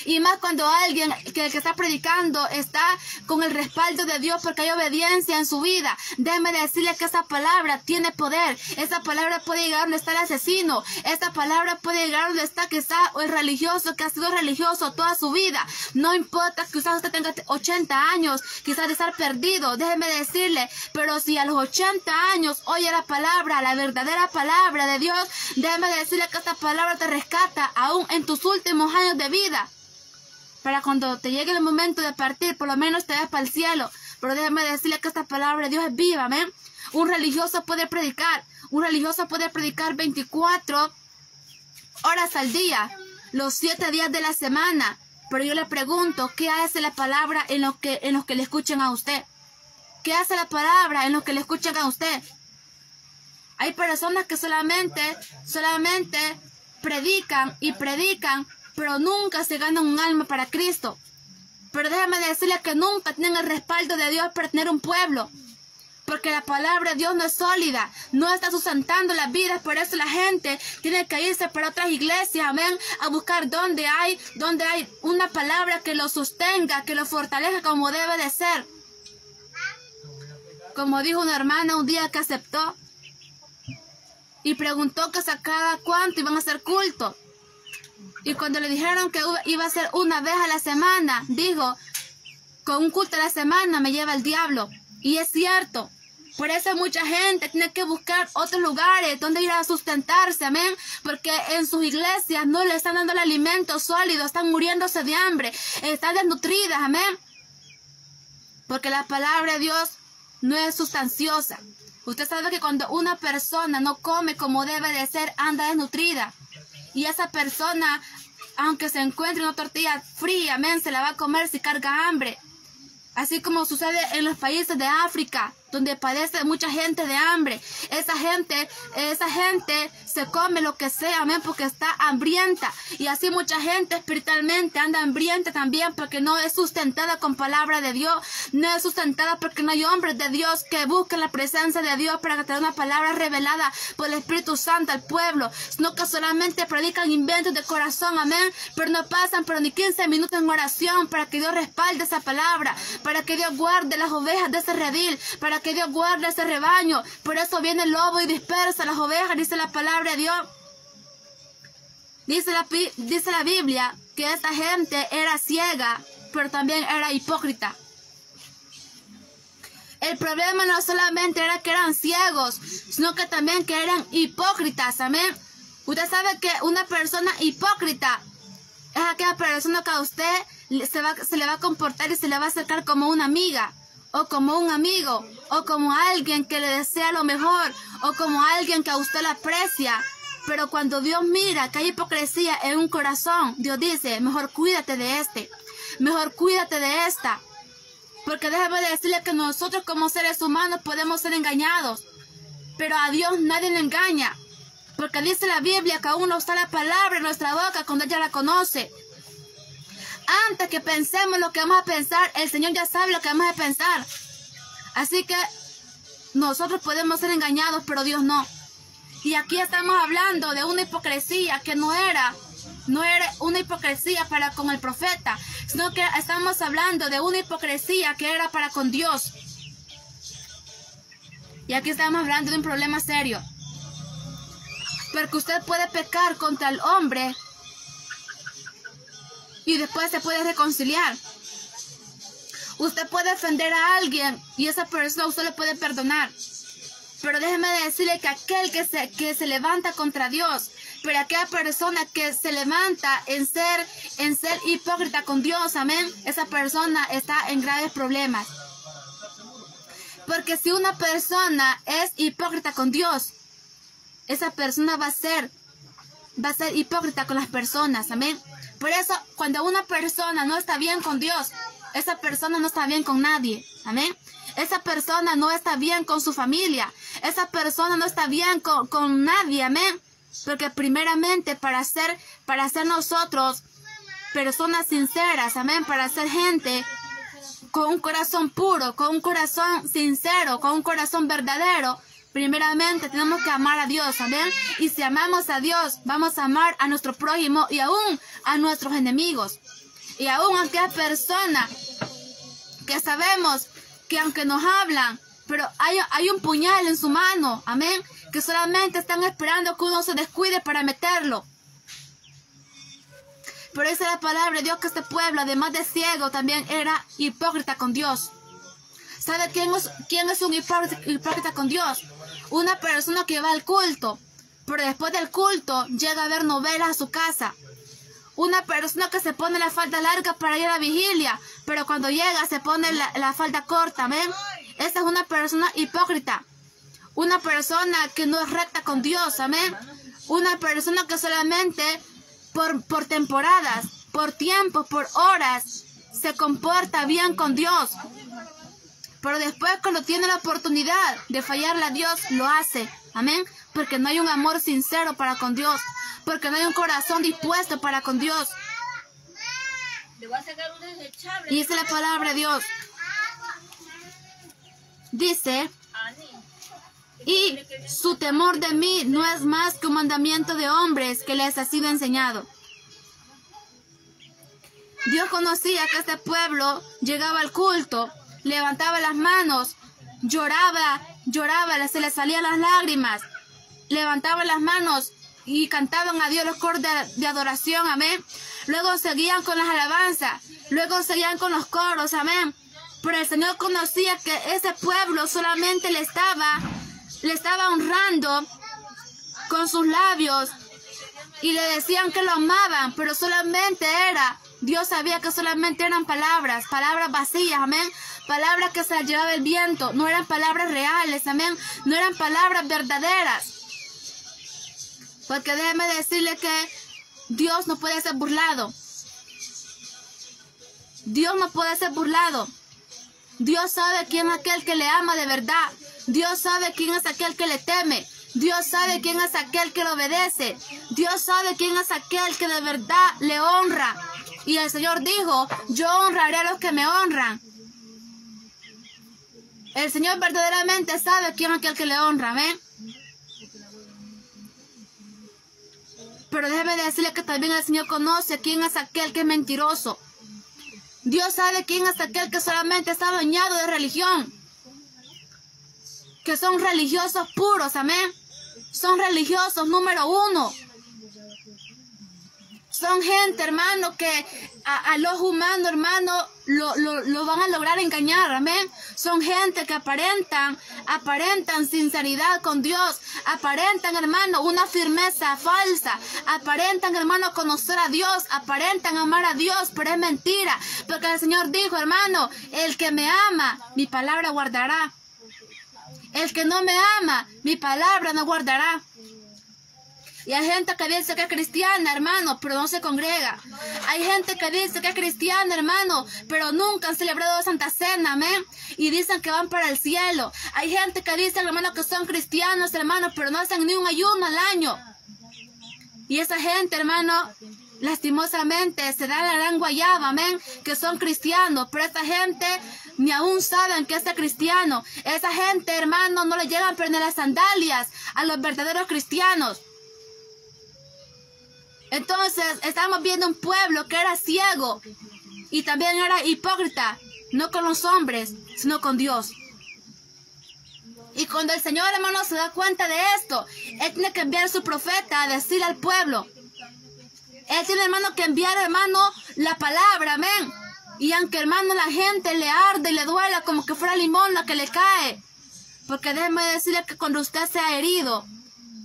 Y más cuando alguien que está predicando está con el respaldo de Dios porque hay obediencia en su vida. Déjeme decirle que esa palabra tiene poder. Esa palabra puede llegar donde está el asesino. Esa palabra puede llegar donde está quizá el religioso que ha sido religioso toda su vida. No importa que quizás usted tenga 80 años, quizás de estar perdido. Déjeme decirle, pero si a los 80 años oye la palabra, la verdadera palabra de Dios, déjeme decirle que esta palabra te rescata aún en tus últimos años de vida. Para cuando te llegue el momento de partir, por lo menos te vas para el cielo. Pero déjame decirle que esta palabra de Dios es viva, amén. Un religioso puede predicar 24 horas al día, los 7 días de la semana. Pero yo le pregunto, ¿qué hace la palabra en los que le escuchen a usted? ¿Qué hace la palabra en los que le escuchen a usted? Hay personas que solamente predican y predican, pero nunca se ganan un alma para Cristo. Pero déjame decirle que nunca tienen el respaldo de Dios para tener un pueblo. Porque la palabra de Dios no es sólida, no está sustentando las vidas. Por eso la gente tiene que irse para otras iglesias, amén, a buscar donde hay una palabra que lo sostenga, que lo fortalezca como debe de ser. Como dijo una hermana un día que aceptó y preguntó que cada cuánto iban a hacer culto. Y cuando le dijeron que iba a ser una vez a la semana, dijo, con un culto a la semana me lleva el diablo. Y es cierto. Por eso mucha gente tiene que buscar otros lugares donde ir a sustentarse, amén. Porque en sus iglesias no le están dando el alimento sólido, están muriéndose de hambre, están desnutridas, amén. Porque la palabra de Dios no es sustanciosa. Usted sabe que cuando una persona no come como debe de ser, anda desnutrida. Y esa persona, aunque se encuentre una tortilla fría, amén, se la va a comer si carga hambre. Así como sucede en los países de África, donde padece mucha gente de hambre. Esa gente se come lo que sea, amén, porque está hambrienta. Y así mucha gente espiritualmente anda hambrienta también, porque no es sustentada con palabra de Dios. No es sustentada porque no hay hombres de Dios que busquen la presencia de Dios para traer una palabra revelada por el Espíritu Santo al pueblo. Sino que solamente predican inventos de corazón, amén. Pero no pasan pero ni 15 minutos en oración para que Dios respalde esa palabra, para que Dios guarde las ovejas de ese redil, para que Dios guarde ese rebaño. Por eso viene el lobo y dispersa las ovejas, dice la palabra de Dios. Dice la Biblia que esta gente era ciega, pero también era hipócrita. El problema no solamente era que eran ciegos, sino que también que eran hipócritas, amén. Usted sabe que una persona hipócrita es aquella persona que a usted se le va a comportar y se le va a acercar como una amiga, o como un amigo, o como alguien que le desea lo mejor, o como alguien que a usted le aprecia. Pero cuando Dios mira que hay hipocresía en un corazón, Dios dice, mejor cuídate de este, mejor cuídate de esta. Porque déjame decirle que nosotros como seres humanos podemos ser engañados, pero a Dios nadie le engaña. Porque dice la Biblia que aún no está la palabra en nuestra boca cuando ella la conoce. Antes que pensemos lo que vamos a pensar, el Señor ya sabe lo que vamos a pensar. Así que nosotros podemos ser engañados, pero Dios no. Y aquí estamos hablando de una hipocresía que no era una hipocresía para con el profeta, sino que estamos hablando de una hipocresía que era para con Dios. Y aquí estamos hablando de un problema serio. Porque usted puede pecar contra el hombre y después se puede reconciliar. Usted puede ofender a alguien y esa persona usted le puede perdonar. Pero déjeme decirle que aquel que se levanta contra Dios, pero aquella persona que se levanta en ser hipócrita con Dios, amén, esa persona está en graves problemas. Porque si una persona es hipócrita con Dios, esa persona va a ser hipócrita con las personas, amén. Por eso, cuando una persona no está bien con Dios, esa persona no está bien con nadie, amén. Esa persona no está bien con su familia, esa persona no está bien con nadie, amén. Porque primeramente para ser nosotros personas sinceras, amén, para ser gente con un corazón puro, con un corazón sincero, con un corazón verdadero, primeramente tenemos que amar a Dios, amén. Y si amamos a Dios, vamos a amar a nuestro prójimo y aún a nuestros enemigos. Y aún a aquella persona que sabemos que aunque nos hablan, pero hay un puñal en su mano, amén, que solamente están esperando que uno se descuide para meterlo. Por eso la palabra de Dios que este pueblo, además de ciego, también era hipócrita con Dios. ¿Sabe quién es un hipócrita con Dios? Una persona que va al culto, pero después del culto llega a ver novelas a su casa. Una persona que se pone la falda larga para ir a la vigilia, pero cuando llega se pone la falda corta, amén. Esa es una persona hipócrita. Una persona que no es recta con Dios, amén. Una persona que solamente por temporadas, por tiempos, por horas, se comporta bien con Dios. Pero después cuando tiene la oportunidad de fallarle a Dios, lo hace, amén. Porque no hay un amor sincero para con Dios. Porque no hay un corazón dispuesto para con Dios. Y dice la palabra de Dios. Dice, y su temor de mí no es más que un mandamiento de hombres que les ha sido enseñado. Dios conocía que este pueblo llegaba al culto, levantaba las manos, lloraba, se le salían las lágrimas, levantaba las manos y cantaban a Dios los coros de adoración, amén. Luego seguían con las alabanzas, luego seguían con los coros, amén. Pero el Señor conocía que ese pueblo solamente le estaba honrando con sus labios y le decían que lo amaban, pero solamente era Dios sabía que solamente eran palabras vacías, amén. Palabras que se las llevaba el viento, no eran palabras reales, amén. No eran palabras verdaderas. Porque déjeme decirle que Dios no puede ser burlado. Dios no puede ser burlado. Dios sabe quién es aquel que le ama de verdad. Dios sabe quién es aquel que le teme. Dios sabe quién es aquel que le obedece. Dios sabe quién es aquel que de verdad le honra. Y el Señor dijo, yo honraré a los que me honran. El Señor verdaderamente sabe quién es aquel que le honra, amén. Pero déjeme decirle que también el Señor conoce quién es aquel que es mentiroso. Dios sabe quién es aquel que solamente está bañado de religión. Que son religiosos puros, amén. Son religiosos número uno. Son gente, hermano, que al ojo humano, hermano, lo van a lograr engañar, amén. Son gente que aparentan sinceridad con Dios. Aparentan, hermano, una firmeza falsa. Aparentan, hermano, conocer a Dios. Aparentan amar a Dios, pero es mentira. Porque el Señor dijo, hermano, el que me ama, mi palabra guardará. El que no me ama, mi palabra no guardará. Y hay gente que dice que es cristiana, hermano, pero no se congrega. Hay gente que dice que es cristiana, hermano, pero nunca han celebrado Santa Cena, amén. Y dicen que van para el cielo. Hay gente que dice, hermano, que son cristianos, hermano, pero no hacen ni un ayuno al año. Y esa gente, hermano, lastimosamente se da la gran guayaba, amén, que son cristianos, pero esa gente ni aún saben que es cristiano. Esa gente, hermano, no le llegan pero ni las sandalias a los verdaderos cristianos. Entonces, estamos viendo un pueblo que era ciego y también era hipócrita, no con los hombres, sino con Dios. Y cuando el Señor, hermano, se da cuenta de esto, Él tiene que enviar a su profeta a decirle al pueblo. Él tiene, hermano, que enviar, hermano, la palabra, amén. Y aunque, hermano, la gente le arde y le duela como que fuera limón la que le cae. Porque déjeme decirle que cuando usted se ha herido,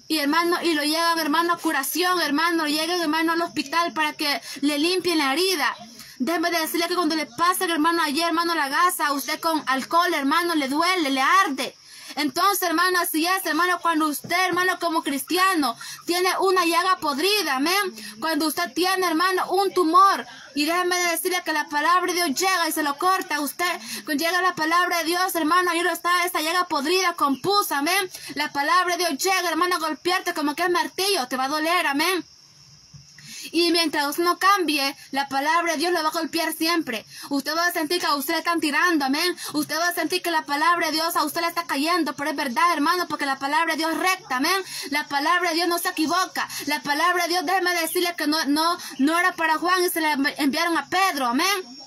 y hermano, y lo llegan, hermano, a curación, hermano, lo llegan, hermano, al hospital para que le limpien la herida. Déjeme decirle que cuando le pasa, hermano, ayer, hermano, la gasa, usted con alcohol, hermano, le duele, le arde. Entonces, hermano, así es, hermano, cuando usted, hermano, como cristiano, tiene una llaga podrida, amén. Cuando usted tiene, hermano, un tumor, y déjeme decirle que la palabra de Dios llega y se lo corta a usted. Cuando llega la palabra de Dios, hermano, ahí no está esa llaga podrida con pus, amén. La palabra de Dios llega, hermano, a golpearte como que es martillo, te va a doler, amén. Y mientras usted no cambie, la palabra de Dios lo va a golpear siempre. Usted va a sentir que a usted le están tirando, amén. Usted va a sentir que la palabra de Dios a usted le está cayendo, pero es verdad, hermano, porque la palabra de Dios es recta, amén. La palabra de Dios no se equivoca. La palabra de Dios, déjeme decirle que no era para Juan y se la enviaron a Pedro, amén.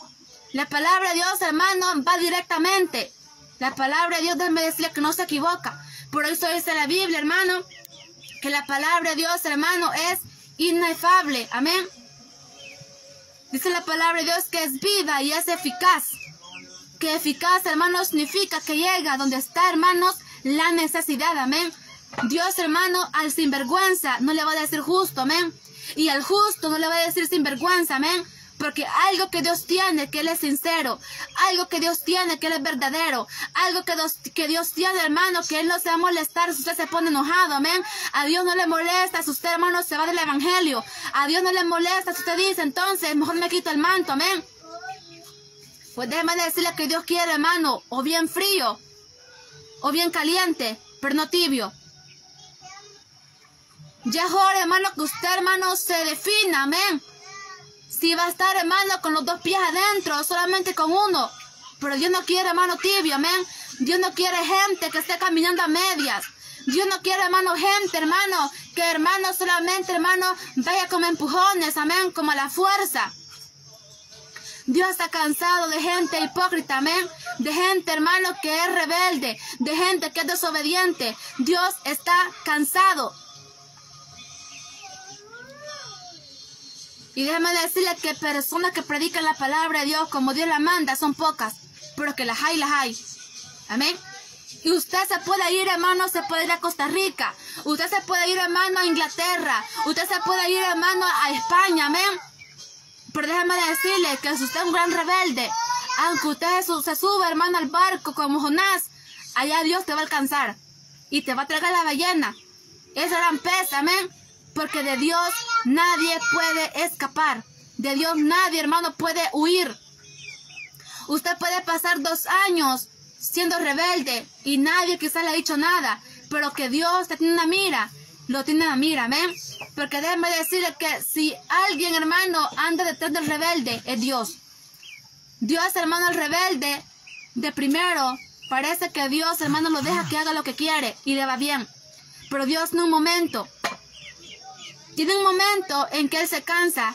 La palabra de Dios, hermano, va directamente. La palabra de Dios, déjeme decirle que no se equivoca. Por eso dice la Biblia, hermano, que la palabra de Dios, hermano, es inefable, amén. Dice la palabra de Dios que es vida y es eficaz. Que eficaz, hermanos, significa que llega donde está, hermanos, la necesidad, amén. Dios, hermano, al sinvergüenza no le va a decir justo, amén. Y al justo no le va a decir sinvergüenza, amén. Porque algo que Dios tiene, que Él es sincero. Algo que Dios tiene, que Él es verdadero. Algo que Dios tiene, hermano, que Él no se va a molestar si usted se pone enojado, amén. A Dios no le molesta si usted, hermano, se va del evangelio. A Dios no le molesta si usted dice, entonces, mejor me quito el manto, amén. Pues déjeme decirle que Dios quiere, hermano, o bien frío, o bien caliente, pero no tibio. Ya es hora, hermano, que usted, hermano, se defina, amén. Si va a estar, hermano, con los dos pies adentro, solamente con uno. Pero Dios no quiere, hermano, tibio, amén. Dios no quiere gente que esté caminando a medias. Dios no quiere, hermano, gente, hermano, que, hermano, solamente, hermano, vaya como empujones, amén, como a la fuerza. Dios está cansado de gente hipócrita, amén. De gente, hermano, que es rebelde. De gente que es desobediente. Dios está cansado. Y déjame decirle que personas que predican la palabra de Dios como Dios la manda son pocas, pero que las hay. Amén. Y usted se puede ir, hermano, se puede ir a Costa Rica. Usted se puede ir, hermano, a Inglaterra. Usted se puede ir, hermano, a España, amén. Pero déjame decirle que si usted es un gran rebelde, aunque usted se suba, hermano, al barco como Jonás, allá Dios te va a alcanzar y te va a tragar la ballena. Es gran pez, amén. Porque de Dios nadie puede escapar. De Dios nadie, hermano, puede huir. Usted puede pasar 2 años siendo rebelde y nadie quizás le ha dicho nada, pero que Dios te tiene una mira, lo tiene en la mira, amén. Porque déjeme decirle que si alguien, hermano, anda detrás del rebelde, es Dios. Dios, hermano, el rebelde, de primero, parece que Dios, hermano, lo deja que haga lo que quiere y le va bien. Pero Dios tiene un momento en que Él se cansa.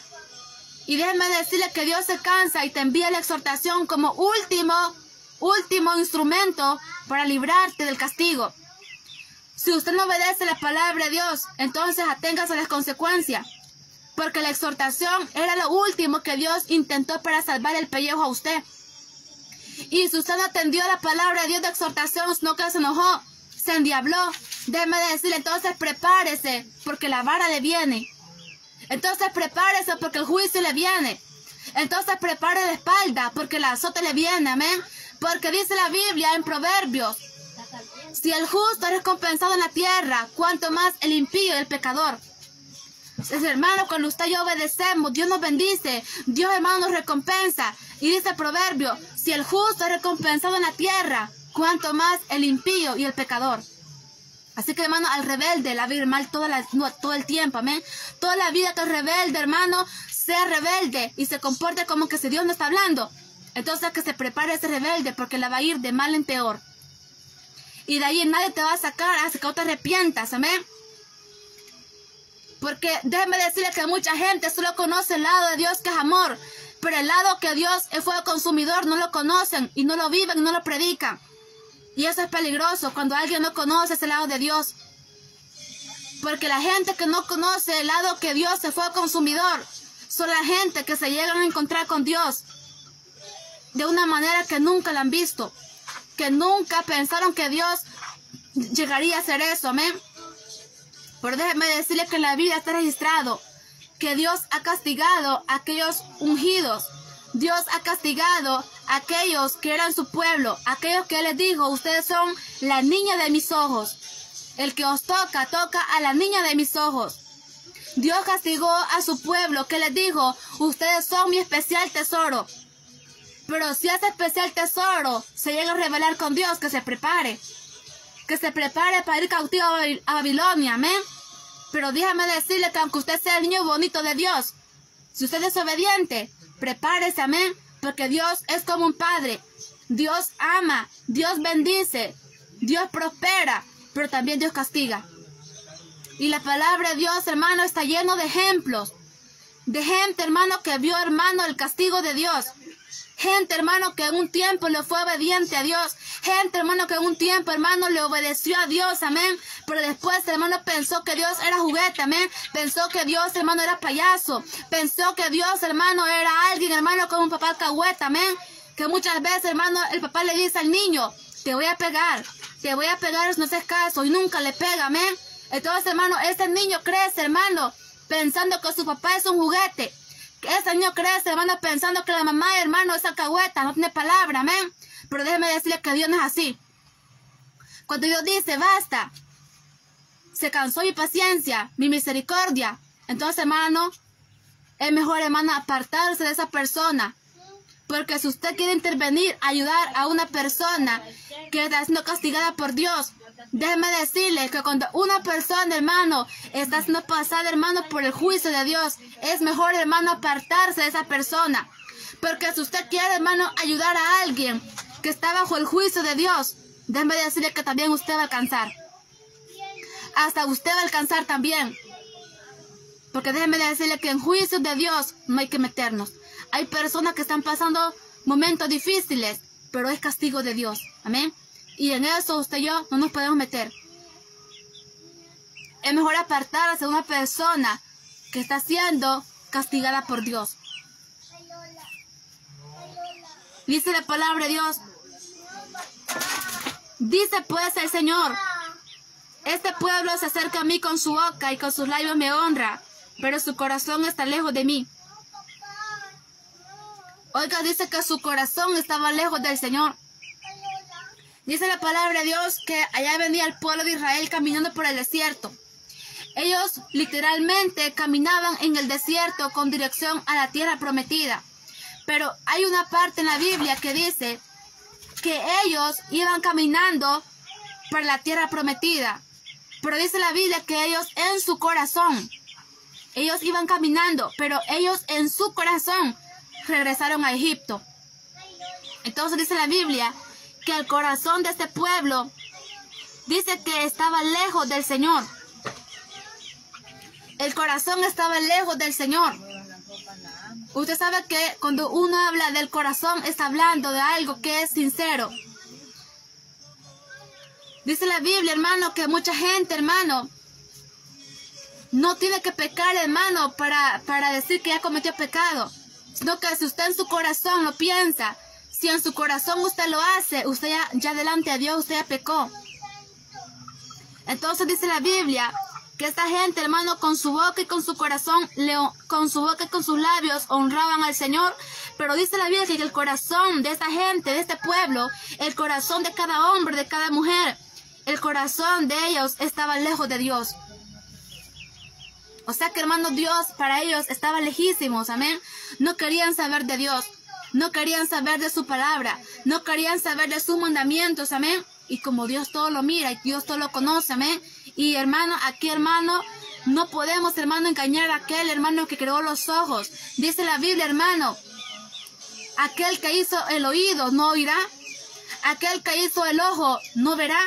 Y déjeme decirle que Dios se cansa y te envía la exhortación como último instrumento para librarte del castigo. Si usted no obedece la palabra de Dios, entonces aténgase a las consecuencias. Porque la exhortación era lo último que Dios intentó para salvar el pellejo a usted. Y si usted no atendió a la palabra de Dios de exhortación, sino que se enojó, se endiabló, déjeme decirle, entonces prepárese, porque la vara le viene. Entonces prepárese, porque el juicio le viene. Entonces prepare la espalda, porque el azote le viene, amén. Porque dice la Biblia en Proverbios, si el justo es recompensado en la tierra, cuanto más el impío y el pecador. Entonces, hermano, cuando usted y yo obedecemos, Dios nos bendice, Dios, hermano, nos recompensa. Y dice el proverbio, si el justo es recompensado en la tierra, cuanto más el impío y el pecador. Así que, hermano, al rebelde la va a ir mal todo el tiempo, amén. Toda la vida que el rebelde, hermano, sea rebelde y se comporte como que si Dios no está hablando. Entonces que se prepare ese rebelde, porque la va a ir de mal en peor. Y de ahí nadie te va a sacar hasta que no te arrepientas, amén. Porque déjeme decirle que mucha gente solo conoce el lado de Dios que es amor, pero el lado que Dios es fuego consumidor no lo conocen y no lo viven, no lo predican. Y eso es peligroso cuando alguien no conoce ese lado de Dios. Porque la gente que no conoce el lado que Dios es fuego consumidor son la gente que se llegan a encontrar con Dios de una manera que nunca la han visto, que nunca pensaron que Dios llegaría a hacer eso, amén. Pero déjeme decirle que en la Biblia está registrado que Dios ha castigado a aquellos ungidos. Dios ha castigado a aquellos que eran su pueblo, aquellos que Él les dijo, ustedes son la niña de mis ojos. El que os toca, toca a la niña de mis ojos. Dios castigó a su pueblo que les dijo, ustedes son mi especial tesoro. Pero si ese especial tesoro se llega a rebelar con Dios, que se prepare. Que se prepare para ir cautivo a Babilonia, amén. Pero déjame decirle que aunque usted sea el niño bonito de Dios, si usted es obediente, prepárese, amén. Porque Dios es como un padre. Dios ama, Dios bendice, Dios prospera, pero también Dios castiga. Y la palabra de Dios, hermano, está lleno de ejemplos. De gente, hermano, que vio, hermano, el castigo de Dios. Gente, hermano, que en un tiempo le fue obediente a Dios. Gente, hermano, que en un tiempo, hermano, le obedeció a Dios, amén. Pero después, hermano, pensó que Dios era juguete, amén. Pensó que Dios, hermano, era payaso. Pensó que Dios, hermano, era alguien, hermano, como un papá alcahueta, amén. Que muchas veces, hermano, el papá le dice al niño, te voy a pegar si no haces caso, y nunca le pega, amén. Entonces, hermano, este niño crece, hermano, pensando que su papá es un juguete. Ese niño crece, hermano, pensando que la mamá, hermano, es alcahueta, no tiene palabra, amén. Pero déjeme decirle que Dios no es así. Cuando Dios dice, basta, se cansó mi paciencia, mi misericordia, entonces, hermano, es mejor, hermano, apartarse de esa persona. Porque si usted quiere intervenir, ayudar a una persona que está siendo castigada por Dios, déjeme decirle que cuando una persona, hermano, está siendo pasada, hermano, por el juicio de Dios, es mejor, hermano, apartarse de esa persona. Porque si usted quiere, hermano, ayudar a alguien que está bajo el juicio de Dios, déjeme decirle que también usted va a alcanzar. Hasta usted va a alcanzar también. Porque déjeme decirle que en juicio de Dios no hay que meternos. Hay personas que están pasando momentos difíciles, pero es castigo de Dios. Amén. Y en eso usted y yo no nos podemos meter. Es mejor apartarse de una persona que está siendo castigada por Dios. Dice la palabra de Dios. Dice pues el Señor, este pueblo se acerca a mí con su boca y con sus labios me honra, pero su corazón está lejos de mí. Oiga, dice que su corazón estaba lejos del Señor. Dice la palabra de Dios que allá venía el pueblo de Israel caminando por el desierto. Ellos literalmente caminaban en el desierto con dirección a la tierra prometida. Pero hay una parte en la Biblia que dice que ellos iban caminando por la tierra prometida. Pero dice la Biblia que ellos en su corazón, ellos iban caminando, pero ellos en su corazón regresaron a Egipto. Entonces dice la Biblia que el corazón de este pueblo dice que estaba lejos del Señor. El corazón estaba lejos del Señor. Usted sabe que cuando uno habla del corazón está hablando de algo que es sincero. Dice la Biblia, hermano, que mucha gente, hermano, no tiene que pecar, hermano, para decir que ya cometió pecado. Sino que si usted en su corazón lo piensa, si en su corazón usted lo hace, usted ya delante de Dios, usted ya pecó. Entonces dice la Biblia que esta gente, hermano, con su boca y con su corazón, con su boca y con sus labios honraban al Señor. Pero dice la Biblia que el corazón de esta gente, de este pueblo, el corazón de cada hombre, de cada mujer, el corazón de ellos estaba lejos de Dios. O sea que, hermano, Dios para ellos estaba lejísimos, amén. No querían saber de Dios, no querían saber de su palabra, no querían saber de sus mandamientos, amén. Y como Dios todo lo mira y Dios todo lo conoce, amén. Y hermano, aquí, hermano, no podemos, hermano, engañar a aquel hermano que creó los ojos. Dice la Biblia, hermano, aquel que hizo el oído no oirá, aquel que hizo el ojo no verá.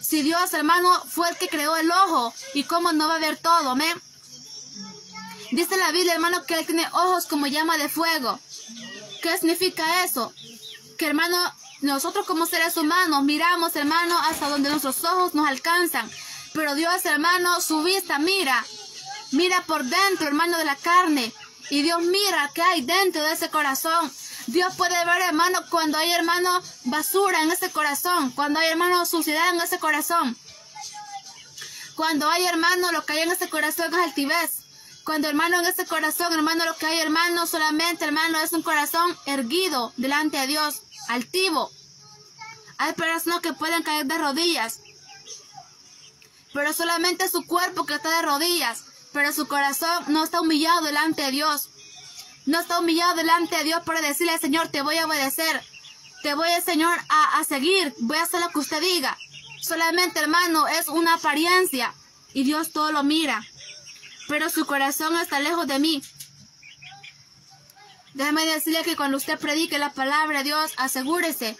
Si Dios, hermano, fue el que creó el ojo, ¿y cómo no va a ver todo, amén? Dice la Biblia, hermano, que Él tiene ojos como llama de fuego. ¿Qué significa eso? Que, hermano, nosotros como seres humanos miramos, hermano, hasta donde nuestros ojos nos alcanzan. Pero Dios, hermano, su vista mira por dentro, hermano, de la carne. Y Dios mira qué hay dentro de ese corazón. Dios puede ver, hermano, cuando hay, hermano, basura en ese corazón. Cuando hay, hermano, suciedad en ese corazón. Cuando hay, hermano, lo que hay en ese corazón es altivez. Cuando, hermano, en ese corazón, hermano, lo que hay, hermano, solamente, hermano, es un corazón erguido delante de Dios, altivo. Hay personas que pueden caer de rodillas, pero solamente su cuerpo que está de rodillas, pero su corazón no está humillado delante de Dios. No está humillado delante de Dios para decirle al Señor, te voy a obedecer, te voy, Señor, a seguir, voy a hacer lo que usted diga. Solamente, hermano, es una apariencia y Dios todo lo mira, pero su corazón está lejos de mí. Déjame decirle que cuando usted predique la palabra de Dios, asegúrese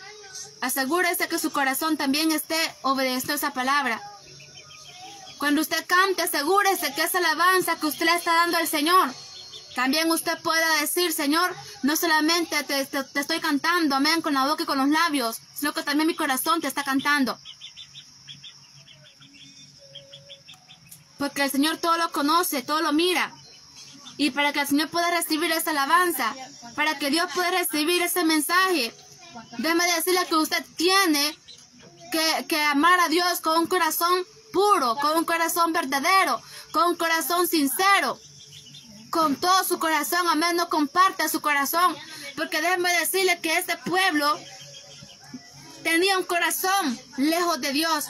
que su corazón también esté obedeciendo a esa palabra. Cuando usted cante, asegúrese que esa alabanza que usted le está dando al Señor, también usted pueda decir, Señor, no solamente te estoy cantando, amén, con la boca y con los labios, sino que también mi corazón te está cantando. Porque el Señor todo lo conoce, todo lo mira. Y para que el Señor pueda recibir esa alabanza, para que Dios pueda recibir ese mensaje, déjeme decirle que usted tiene que amar a Dios con un corazón puro, con un corazón verdadero, con un corazón sincero, con todo su corazón, amén, no comparta su corazón, porque déjeme decirle que este pueblo tenía un corazón lejos de Dios.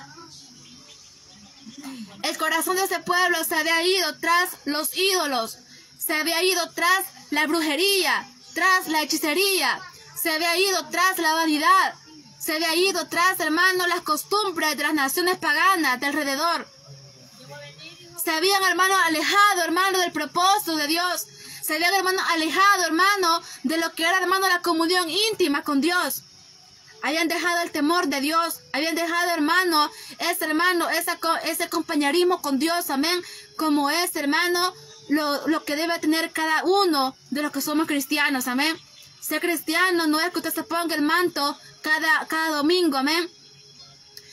El corazón de ese pueblo se había ido tras los ídolos, se había ido tras la brujería, tras la hechicería, se había ido tras la vanidad, se había ido tras, hermano, las costumbres de las naciones paganas de alrededor. Se habían, hermano, alejado, hermano, del propósito de Dios. Se habían, hermano, alejado, hermano, de lo que era, hermano, la comunión íntima con Dios. Habían dejado el temor de Dios. Habían dejado, hermano, ese compañerismo con Dios, amén. Como es, hermano, lo que debe tener cada uno de los que somos cristianos, amén. Ser cristiano no es que usted se ponga el manto cada domingo, amén.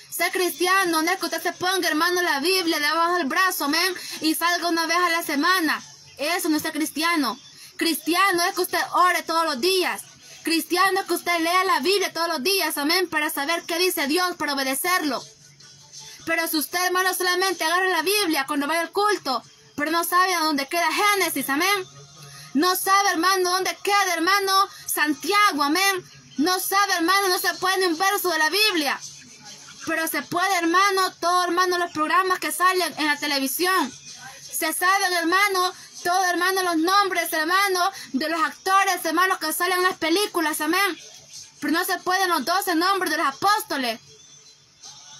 Ser cristiano no es que usted se ponga, hermano, la Biblia debajo del brazo, amén, y salga una vez a la semana. Eso no es ser cristiano. Cristiano es que usted ore todos los días. Cristiano es que usted lea la Biblia todos los días, amén, para saber qué dice Dios, para obedecerlo. Pero si usted, hermano, solamente agarra la Biblia cuando vaya al culto, pero no sabe a dónde queda Génesis, amén. No sabe, hermano, dónde queda, hermano, Santiago, amén. No sabe, hermano, no se puede un verso de la Biblia. Pero se puede, hermano, todo, hermano, los programas que salen en la televisión. Se saben, hermano, todo, hermano, los nombres, hermano, de los actores, hermano, que salen en las películas, amén. Pero no se pueden los 12 nombres de los apóstoles.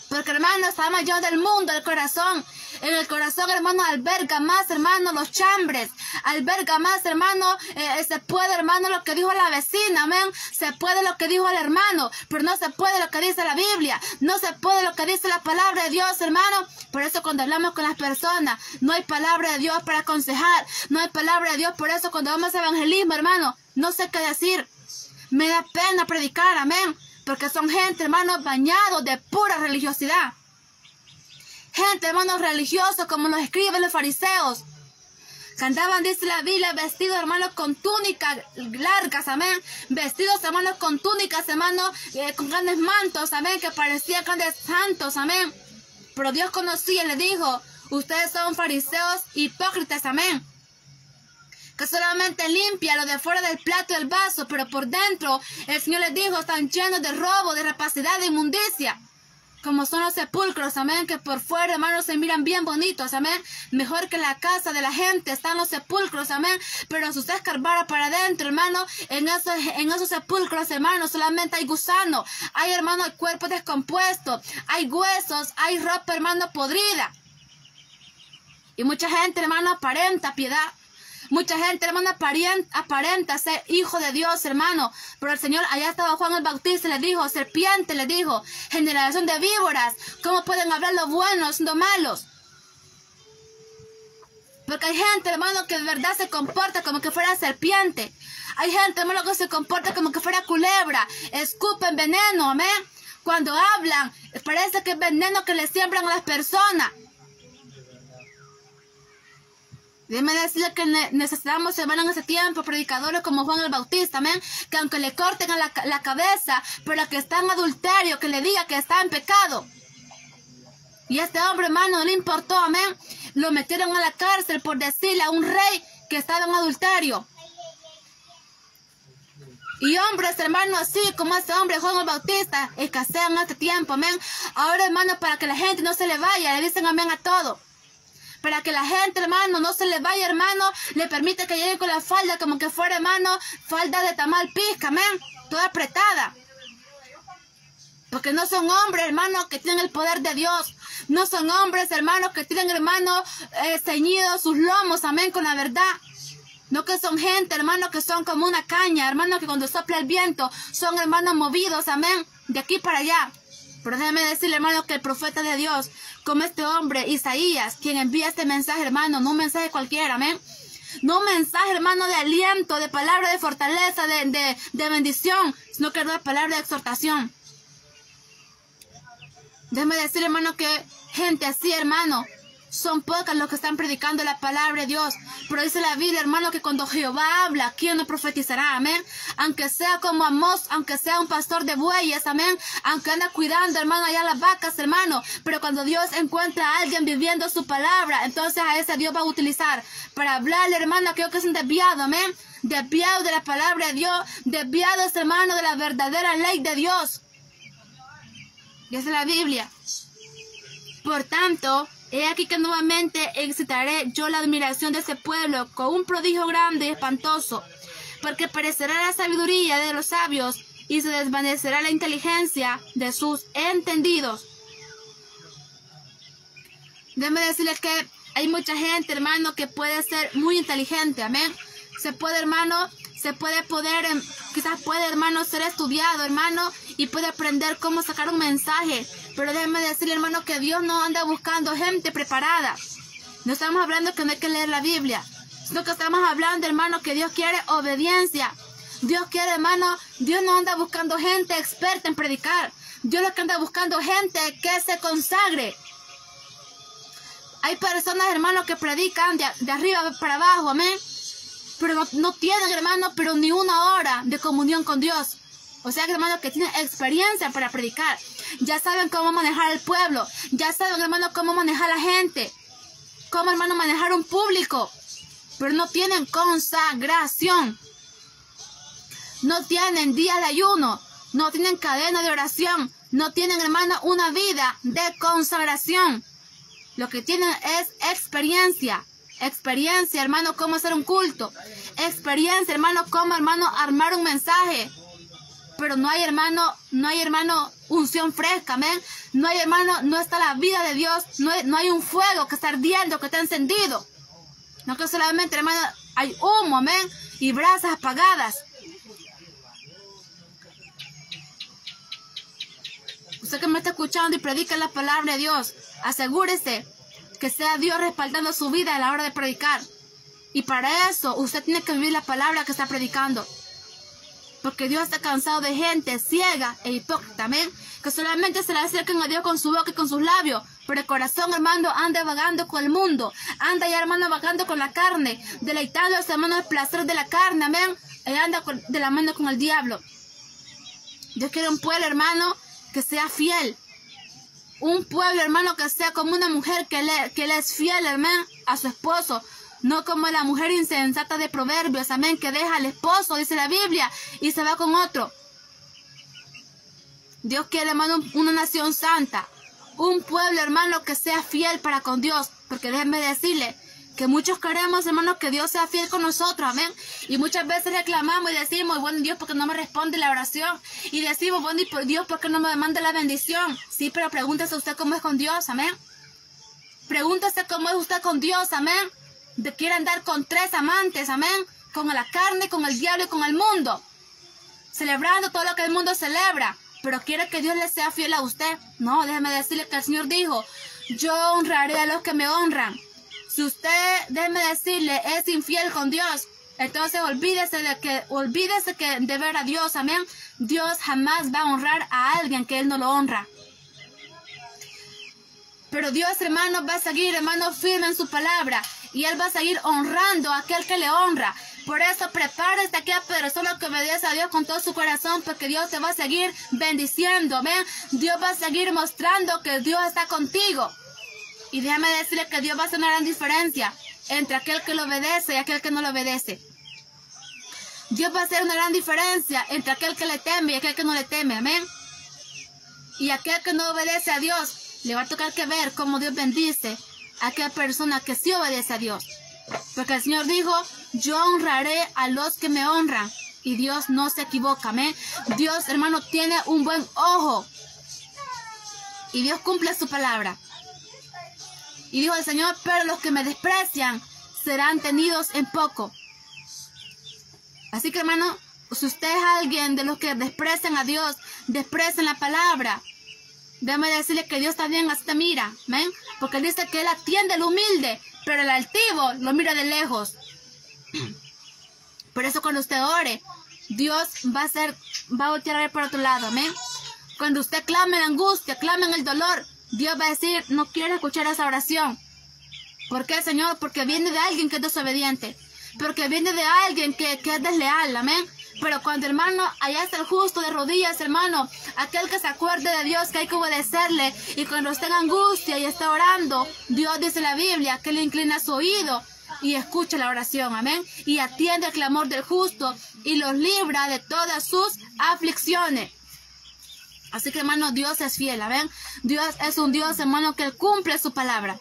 Porque, hermano, está mayor del mundo, el corazón. En el corazón, hermano, alberga más, hermano, los chambres. Alberga más, hermano, se puede, hermano, lo que dijo la vecina, amén. Se puede lo que dijo el hermano, pero no se puede lo que dice la Biblia. No se puede lo que dice la palabra de Dios, hermano. Por eso cuando hablamos con las personas, no hay palabra de Dios para aconsejar. No hay palabra de Dios, por eso cuando vamos a evangelismo, hermano, no sé qué decir. Me da pena predicar, amén. Porque son gente, hermanos, bañados de pura religiosidad. Gente, hermanos, religiosos, como nos escriben los fariseos. Que andaban, dice la Biblia, vestidos, hermanos, con túnicas largas, amén. Vestidos, hermanos, con túnicas, hermanos, con grandes mantos, amén. Que parecían grandes santos, amén. Pero Dios conocía y le dijo, ustedes son fariseos hipócritas, amén. Que solamente limpia lo de fuera del plato y el vaso, pero por dentro el Señor les dijo, están llenos de robo, de rapacidad, de inmundicia. Como son los sepulcros, amén, que por fuera, hermanos, se miran bien bonitos, amén. Mejor que la casa de la gente están los sepulcros, amén. Pero si usted escarbara para adentro, hermano, en esos sepulcros, hermano, solamente hay gusano, hay, hermano, el cuerpo descompuesto, hay huesos, hay ropa, hermano, podrida. Y mucha gente, hermano, aparenta piedad. Mucha gente, hermano, aparenta ser hijo de Dios, hermano. Pero el Señor, allá estaba Juan el Bautista, le dijo, serpiente, le dijo, generación de víboras, ¿cómo pueden hablar los buenos siendo malos? Porque hay gente, hermano, que de verdad se comporta como que fuera serpiente. Hay gente, hermano, que se comporta como que fuera culebra. Escupen veneno, amén. Cuando hablan, parece que es veneno que le siembran a las personas. Déjeme decirle que necesitamos, hermano, en ese tiempo, predicadores como Juan el Bautista, amén, que aunque le corten a la cabeza, pero que está en adulterio, que le diga que está en pecado. Y este hombre, hermano, no le importó, amén, lo metieron a la cárcel por decirle a un rey que estaba en adulterio. Y hombres, hermano, así como este hombre, Juan el Bautista, escasean en este tiempo, amén. Ahora, hermano, para que la gente no se le vaya, le dicen amén a todo. Para que la gente, hermano, no se le vaya, hermano, le permite que llegue con la falda como que fuera, hermano, falda de tamal pizca, amén, toda apretada. Porque no son hombres, hermano, que tienen el poder de Dios. No son hombres, hermanos, que tienen, hermano, ceñidos sus lomos, amén, con la verdad. No que son gente, hermano, que son como una caña, hermano, que cuando sopla el viento son, hermanos, movidos, amén, de aquí para allá. Pero déjeme decirle, hermano, que el profeta de Dios, como este hombre, Isaías, quien envía este mensaje, hermano, no un mensaje cualquiera, amén. No un mensaje, hermano, de aliento, de palabra de fortaleza, de bendición, sino que es una palabra de exhortación. Déjeme decirle, hermano, que gente así, hermano, son pocas los que están predicando la palabra de Dios. Pero dice la Biblia, hermano, que cuando Jehová habla, ¿quién no profetizará? Amén. Aunque sea como Amós, aunque sea un pastor de bueyes, amén. Aunque anda cuidando, hermano, allá las vacas, hermano. Pero cuando Dios encuentra a alguien viviendo su palabra, entonces a ese Dios va a utilizar para hablarle, hermano, a aquellos que son desviados, amén. Desviados de la palabra de Dios, desviados, hermano, de la verdadera ley de Dios. Y esa es la Biblia. Por tanto, he aquí que nuevamente excitaré yo la admiración de ese pueblo con un prodigio grande y espantoso, porque perecerá la sabiduría de los sabios y se desvanecerá la inteligencia de sus entendidos. Déjeme decirles que hay mucha gente, hermano, que puede ser muy inteligente, amén. Se puede, hermano, quizás puede, hermano, ser estudiado, hermano, y puede aprender cómo sacar un mensaje. Pero déjeme decirle, hermano, que Dios no anda buscando gente preparada. No estamos hablando que no hay que leer la Biblia, sino que estamos hablando, hermano, que Dios quiere obediencia. Dios quiere, hermano, Dios no anda buscando gente experta en predicar. Dios lo que anda buscando gente que se consagre. Hay personas, hermano, que predican de arriba para abajo, amén. Pero no tienen, hermano, pero ni una hora de comunión con Dios. O sea, hermano, que tienen experiencia para predicar. Ya saben cómo manejar el pueblo. Ya saben, hermano, cómo manejar a la gente. Cómo, hermano, manejar un público. pero no tienen consagración. No tienen día de ayuno, no tienen cadena de oración, no tienen, hermano, una vida de consagración. Lo que tienen es experiencia. Experiencia, hermano, cómo hacer un culto. Experiencia, hermano, cómo, hermano, armar un mensaje. Pero no hay, hermano, unción fresca, amén. No hay, hermano, no está la vida de Dios. No hay un fuego que está ardiendo, que está encendido. No que solamente, hermano, hay humo, amén, y brasas apagadas. Usted que me está escuchando y predica la palabra de Dios, asegúrese que sea Dios respaldando su vida a la hora de predicar. Y para eso usted tiene que vivir la palabra que está predicando. Porque Dios está cansado de gente ciega e hipócrita, amén, que solamente se le acercan a Dios con su boca y con sus labios, pero el corazón, hermano, anda vagando con el mundo, anda ya, hermano, vagando con la carne, deleitándose, hermano, el placer de la carne, amén, y anda de la mano con el diablo. Dios quiere un pueblo, hermano, que sea fiel. Un pueblo, hermano, que sea como una mujer que le es fiel, hermano, a su esposo. No como la mujer insensata de Proverbios, amén, que deja al esposo, dice la Biblia, y se va con otro. Dios quiere, hermano, una nación santa. Un pueblo, hermano, que sea fiel para con Dios. Porque déjenme decirle que muchos queremos, hermano, que Dios sea fiel con nosotros, amén. Y muchas veces reclamamos y decimos, bueno, Dios, ¿por qué no me responde la oración? Y decimos, bueno, Dios, ¿por qué no me demanda la bendición? Sí, pero pregúntese usted cómo es con Dios, amén. Pregúntese cómo es usted con Dios, amén. Quiere andar con 3 amantes, amén, con la carne, con el diablo y con el mundo, celebrando todo lo que el mundo celebra, pero quiere que Dios le sea fiel a usted. No, déjeme decirle que el Señor dijo, yo honraré a los que me honran. Si usted, déjeme decirle, es infiel con Dios, entonces olvídese que de ver a Dios, amén, Dios jamás va a honrar a alguien que Él no lo honra. Pero Dios, hermano, va a seguir, hermano, firme en su palabra. Y Él va a seguir honrando a aquel que le honra. Por eso prepárese aquella persona que obedece a Dios con todo su corazón, porque Dios te va a seguir bendiciendo, amén. Dios va a seguir mostrando que Dios está contigo. Y déjame decirle que Dios va a hacer una gran diferencia entre aquel que lo obedece y aquel que no lo obedece. Dios va a hacer una gran diferencia entre aquel que le teme y aquel que no le teme, amén. Y aquel que no obedece a Dios, le va a tocar que ver cómo Dios bendice a aquella persona que sí obedece a Dios. Porque el Señor dijo, yo honraré a los que me honran. Y Dios no se equivoca, amén. Dios, hermano, tiene un buen ojo. Y Dios cumple su palabra. Y dijo el Señor, pero los que me desprecian serán tenidos en poco. Así que, hermano, si usted es alguien de los que desprecian a Dios, desprecian la palabra, déjame decirle que Dios también así te mira, amén. Porque Él dice que Él atiende al humilde, pero el altivo lo mira de lejos. Por eso cuando usted ore, Dios va a voltear a ver por otro lado, amén. Cuando usted clame en angustia, clame en el dolor, Dios va a decir, no quiero escuchar esa oración. ¿Por qué, Señor? Porque viene de alguien que es desobediente. Porque viene de alguien que es desleal, amén. Pero cuando, hermano, allá está el justo de rodillas, hermano, aquel que se acuerde de Dios, que hay que obedecerle. Y cuando esté en angustia y está orando, Dios dice en la Biblia que le inclina su oído y escucha la oración, amén. Y atiende el clamor del justo y los libra de todas sus aflicciones. Así que, hermano, Dios es fiel, amén. Dios es un Dios, hermano, que cumple su palabra.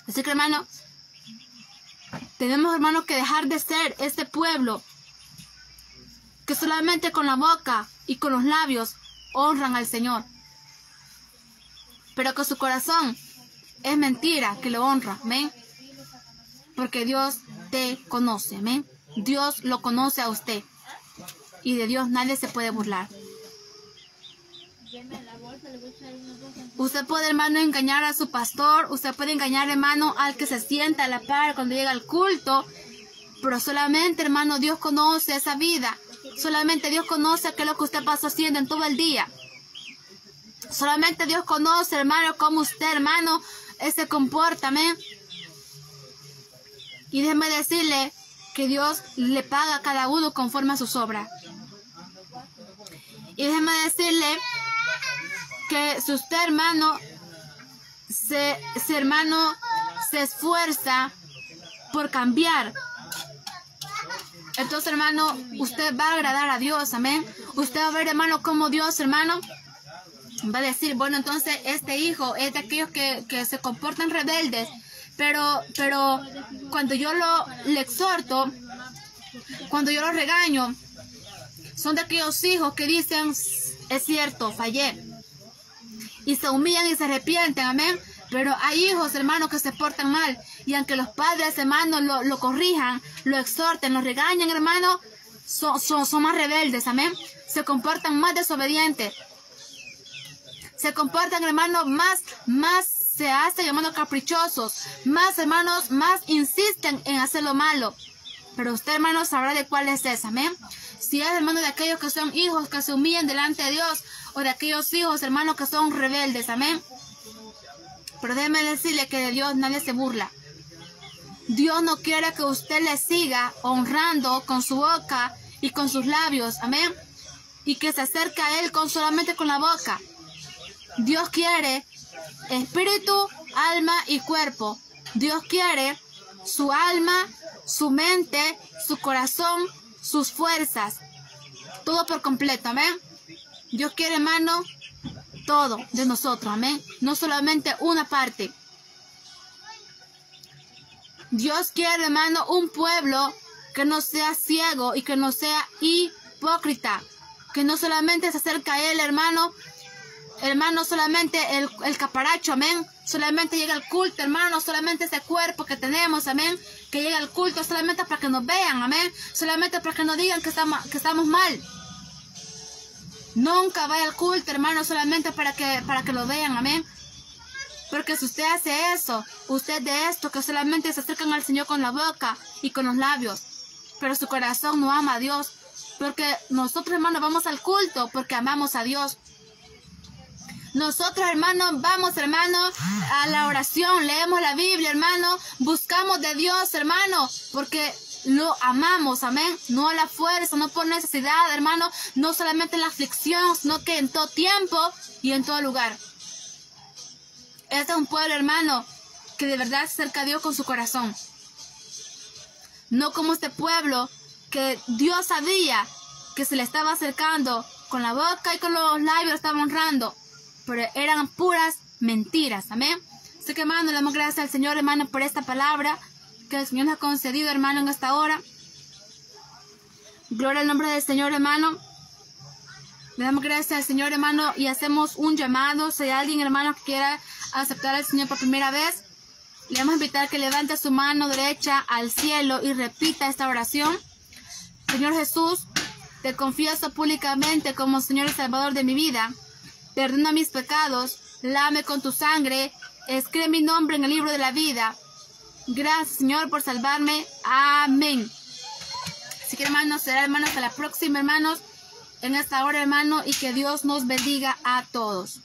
Así que, hermano, tenemos, hermano, que dejar de ser este pueblo que solamente con la boca y con los labios honran al Señor, pero que su corazón es mentira que lo honra, amén. Porque Dios te conoce, amén. Dios lo conoce a usted y de Dios nadie se puede burlar. Usted puede, hermano, engañar a su pastor, usted puede engañar, hermano, al que se sienta a la par cuando llega al culto, pero solamente, hermano, Dios conoce esa vida. Solamente Dios conoce qué es lo que usted pasa haciendo en todo el día. Solamente Dios conoce, hermano, cómo usted, hermano, se comporta, amén. Y déjeme decirle que Dios le paga a cada uno conforme a sus obras. Y déjeme decirle que si usted, hermano, se esfuerza por cambiar. Entonces, hermano, usted va a agradar a Dios, amén. Usted va a ver, hermano, cómo Dios, hermano, va a decir, bueno, entonces este hijo es de aquellos que se comportan rebeldes, pero cuando yo le exhorto, cuando yo lo regaño, son de aquellos hijos que dicen, es cierto, fallé, y se humillan y se arrepienten, amén. Pero hay hijos, hermanos, que se portan mal, y aunque los padres, hermanos, lo corrijan, lo exhorten, lo regañan, hermanos, son más rebeldes, amén. Se comportan más desobedientes. Se comportan, hermanos, más se hacen, hermanos, caprichosos. Más, hermanos, más insisten en hacer lo malo. Pero usted, hermanos, sabrá de cuál es esa, amén. Si es, hermano, de aquellos que son hijos que se humillan delante de Dios, o de aquellos hijos, hermanos, que son rebeldes, amén. Pero déjeme decirle que de Dios nadie se burla. Dios no quiere que usted le siga honrando con su boca y con sus labios, amén. Y que se acerque a Él solamente con la boca. Dios quiere espíritu, alma y cuerpo. Dios quiere su alma, su mente, su corazón, sus fuerzas. Todo por completo, amén. Dios quiere, hermano, todo de nosotros, amén. No solamente una parte. Dios quiere, hermano, un pueblo que no sea ciego y que no sea hipócrita. Que no solamente se acerca a Él, hermano, solamente el caparacho, amén. Solamente llega al culto, hermano, solamente ese cuerpo que tenemos, amén. Que llega al culto solamente para que nos vean, amén. Solamente para que nos digan que estamos mal. Nunca vaya al culto, hermano, solamente para que lo vean, amén. Porque si usted hace eso, usted de esto, que solamente se acercan al Señor con la boca y con los labios, pero su corazón no ama a Dios. Porque nosotros, hermanos, vamos al culto porque amamos a Dios. Nosotros, hermanos, vamos, hermanos, a la oración, leemos la Biblia, hermano, buscamos de Dios, hermano, porque lo amamos, amén. No a la fuerza, no por necesidad, hermano, no solamente en la aflicción, sino que en todo tiempo y en todo lugar. Este es un pueblo, hermano, que de verdad se acerca a Dios con su corazón. No como este pueblo que Dios sabía que se le estaba acercando con la boca y con los labios, estaba honrando, pero eran puras mentiras, amén. Así que, hermano, le damos gracias al Señor, hermano, por esta palabra que el Señor nos ha concedido, hermano, en esta hora. Gloria al nombre del Señor, hermano. Le damos gracias al Señor, hermano, y hacemos un llamado. Si hay alguien, hermano, que quiera aceptar al Señor por primera vez, le vamos a invitar que levante su mano derecha al cielo y repita esta oración. Señor Jesús, te confieso públicamente como Señor y Salvador de mi vida. Perdona mis pecados, lávame con tu sangre, escribe mi nombre en el libro de la vida. Gracias, Señor, por salvarme. Amén. Así que, hermanos, será, hermanos, hasta la próxima, hermanos, en esta hora, hermano, y que Dios nos bendiga a todos.